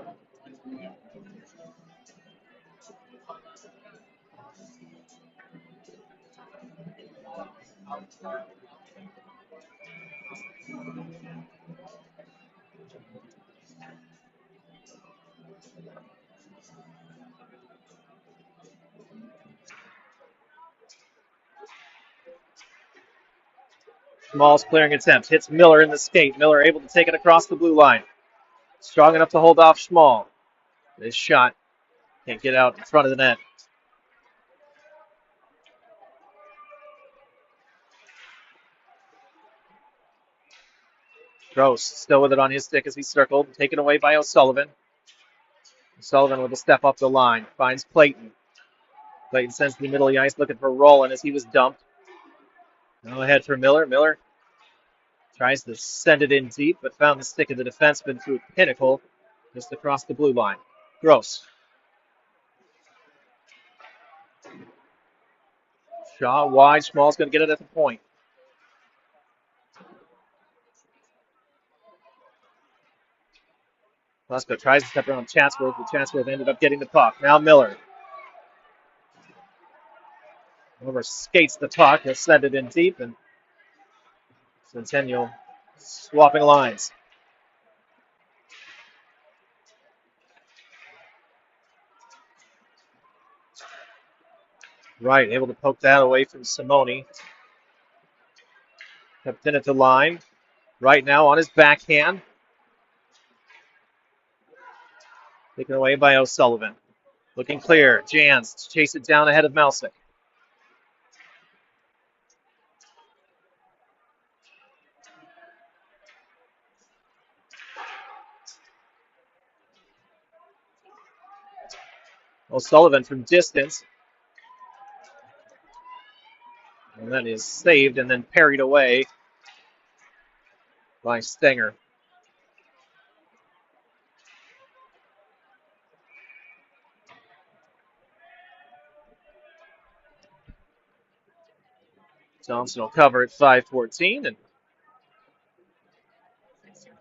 Schmall's clearing attempt. Hits Miller in the skate. Miller able to take it across the blue line. Strong enough to hold off Schmall. This shot can't get out in front of the net. Gross still with it on his stick as he circled. Taken away by O'Sullivan. O'Sullivan with a step up the line. Finds Clayton. Clayton sends to the middle of the ice looking for Rowland as he was dumped. Now ahead for Miller. Miller tries to send it in deep, but found the stick of the defenseman through Pinnacle just across the blue line. Gross. Shaw wide. Schmall's going to get it at the point. Lesko tries to step around Chatsworth, but Chatsworth ended up getting the puck. Now Miller. Over skates the puck. He'll send it in deep, and Centennial swapping lines. Right, able to poke that away from Simone. Kept in at the line. Right now on his backhand. Taken away by O'Sullivan. Looking clear. Jans to chase it down ahead of Malsick. O'Sullivan from distance. And that is saved and then parried away by Stenger. Thompson will cover at 5:14 and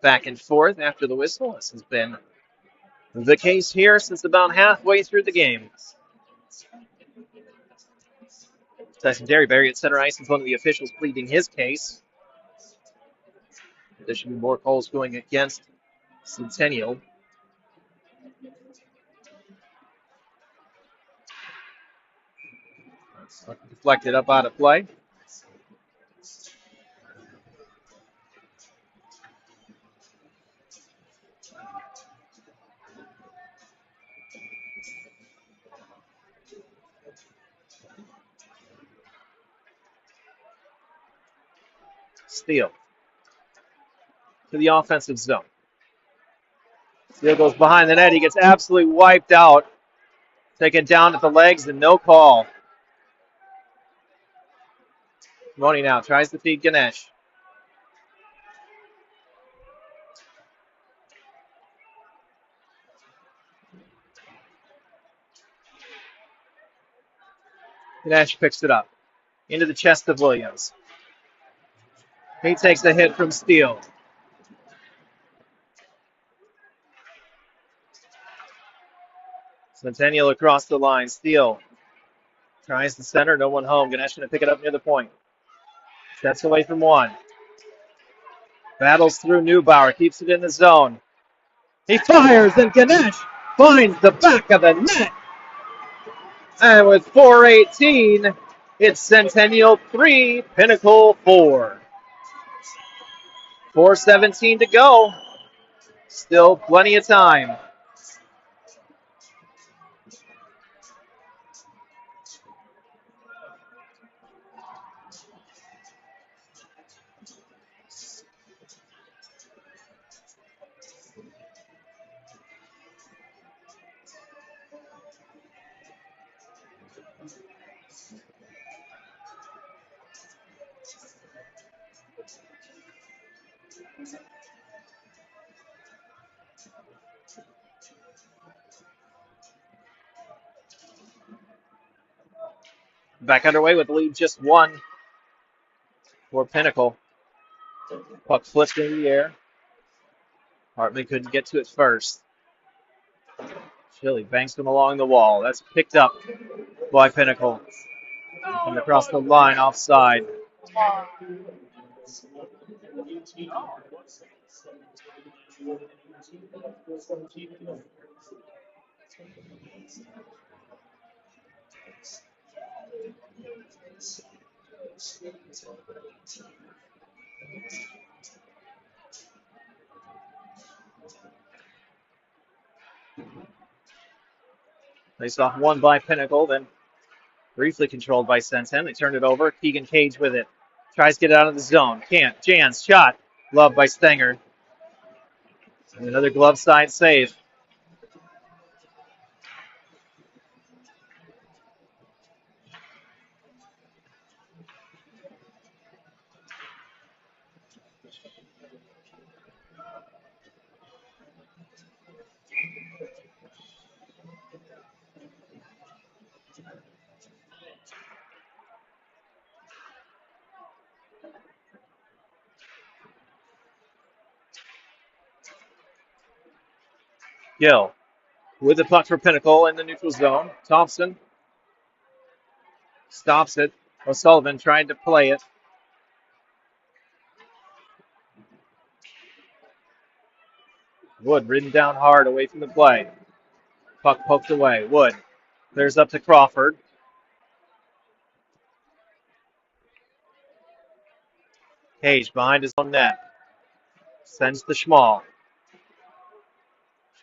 back and forth after the whistle. This has been the case here since about halfway through the game. Tyson Derryberry at center ice is one of the officials pleading his case. There should be more calls going against Centennial. Deflected up out of play. Steele to the offensive zone. Steele goes behind the net. He gets absolutely wiped out. Taken down at the legs and no call. Moni now tries to feed Ganesh. Ganesh picks it up. Into the chest of Williams. He takes the hit from Steele. Centennial across the line. Steele tries the center. No one home. Ganesh going to pick it up near the point. Steps away from one. Battles through Neubauer. Keeps it in the zone. He fires, and Ganesh finds the back of the net. And with 4:18, it's Centennial 3, Pinnacle 4. 4:17 to go. Still plenty of time. Back underway with the lead just one for Pinnacle. Puck flipped into the air. Hartman couldn't get to it first. Chili banks him along the wall. That's picked up by Pinnacle. And across the line, offside. Face off one by Pinnacle, then briefly controlled by Centennial. They turned it over. Keegan Cage with it. Tries to get it out of the zone. Can't. Jan's shot. Loved by Stenger. And another glove side save. Gill with the puck for Pinnacle in the neutral zone. Thompson stops it. O'Sullivan tried to play it. Wood ridden down hard away from the play. Puck poked away. Wood clears up to Crawford. Cage behind his own net. Sends to Schmall.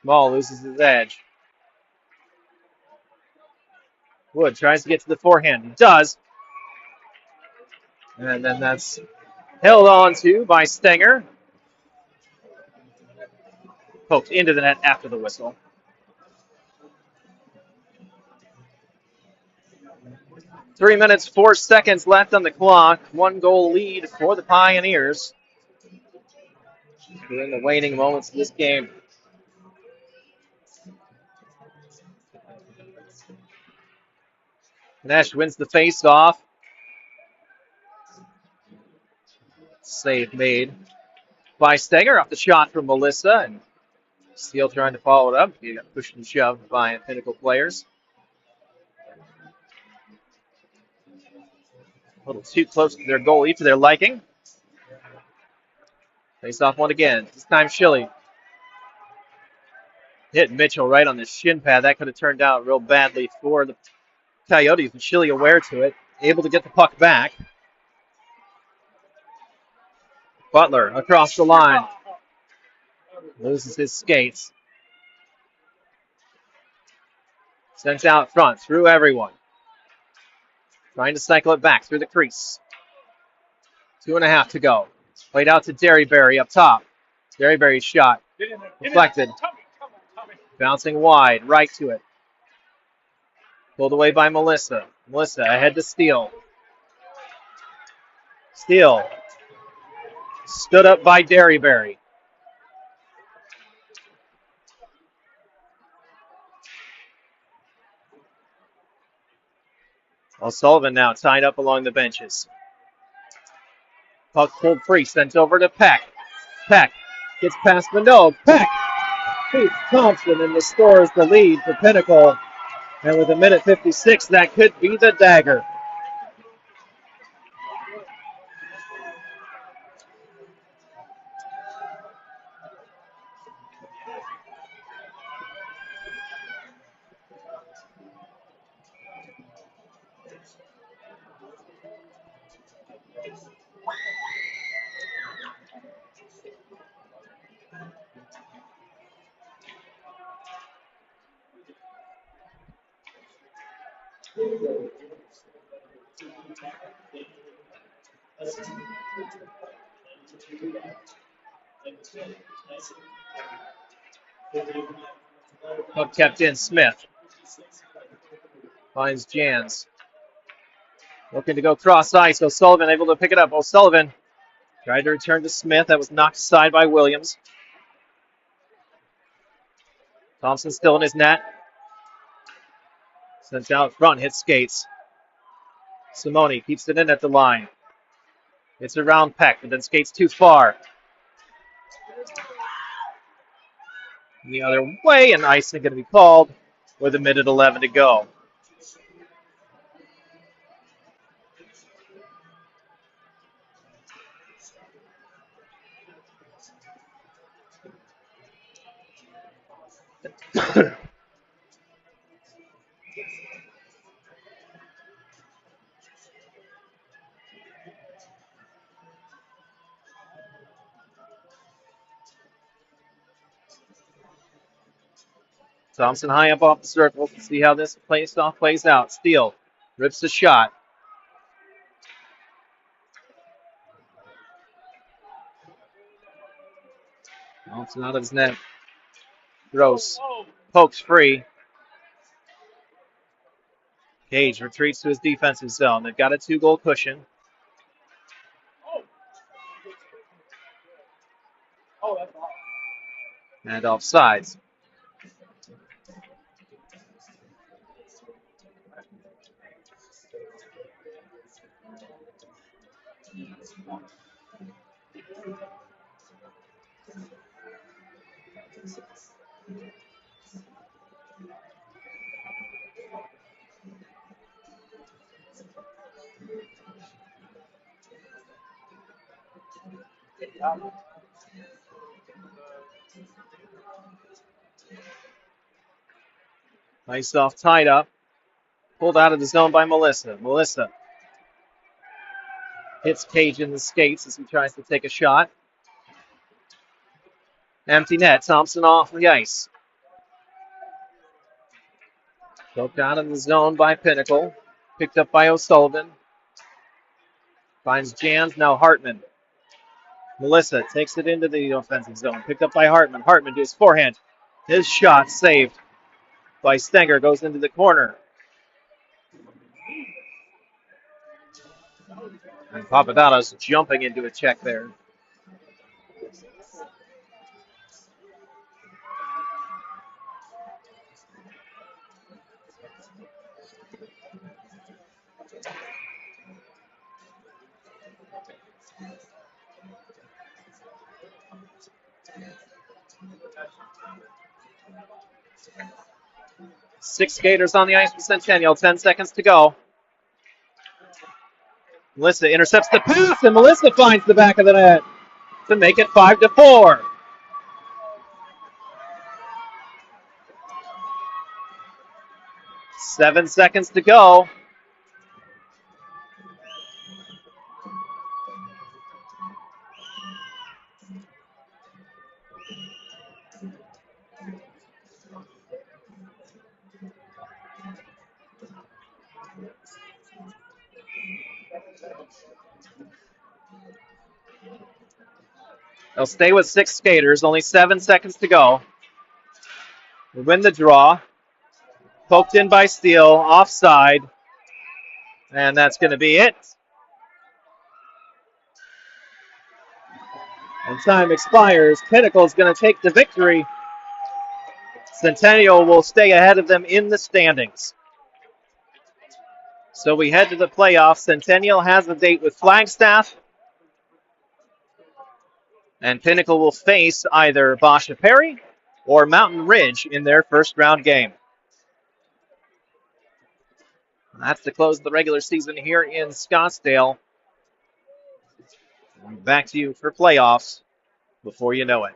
Schmall loses his edge. Wood tries to get to the forehand. He does. And then that's held on to by Stenger. Poked into the net after the whistle. 3 minutes, 4 seconds left on the clock. 1-goal lead for the Pioneers. We're in the waning moments of this game. Nash wins the face-off. Save made by Stenger off the shot from Melissa. And Steele trying to follow it up. He got pushed and shoved by Pinnacle players. A little too close to their goalie for their liking. Face off one again. This time Schilly. Hit Mitchell right on the shin pad. That could have turned out real badly for the Coyotes, but Schilly aware to it. Able to get the puck back. Butler across the line. Loses his skates. Sends out front through everyone. Trying to cycle it back through the crease. 2.5 to go. Played out to Derryberry up top. Derryberry's shot deflected. Bouncing wide, right to it. Pulled away by Melissa. Melissa ahead to Steele. Steele stood up by Derryberry. O'Sullivan now tied up along the benches. Puck pulled free, sent over to Peck. Peck gets past Minogue. Peck beats Thompson and restores the lead for Pinnacle. And with 1:56, that could be the dagger. Puck kept in. Smith finds Jans. Looking to go cross ice. O'Sullivan able to pick it up. O'Sullivan tried to return to Smith. That was knocked aside by Williams. Thompson still in his net. Sent out front. Hits skates. Simone keeps it in at the line. It's around Peck, but then skates too far. The other way, and icing going to be called with 1:11 to go. Thompson high up off the circle. See how this plays out. Steele rips the shot. Thompson out of his net. Gross pokes free. Gage retreats to his defensive zone. They've got a 2-goal cushion. And offsides. Nice off tied up. Pulled out of the zone by Melissa. Melissa hits Cage in the skates as he tries to take a shot. Empty net. Thompson off the ice. Poked out of the zone by Pinnacle. Picked up by O'Sullivan. Finds Jans. Now Hartman. Melissa takes it into the offensive zone. Picked up by Hartman. Hartman to his forehand. His shot saved by Stenger. Goes into the corner. And Papadato's jumping into a check there. Six skaters on the ice for Centennial. 10 seconds to go. Melissa intercepts the pass, and Melissa finds the back of the net to make it 5-4. Seven seconds to go. They'll stay with six skaters. Only 7 seconds to go. We win the draw. Poked in by Steele, offside. And that's going to be it. And time expires. Pinnacle's going to take the victory. Centennial will stay ahead of them in the standings. So we head to the playoffs. Centennial has a date with Flagstaff. And Pinnacle will face either Basha Perry or Mountain Ridge in their first round game. That's to close the regular season here in Scottsdale. Back to you for playoffs before you know it.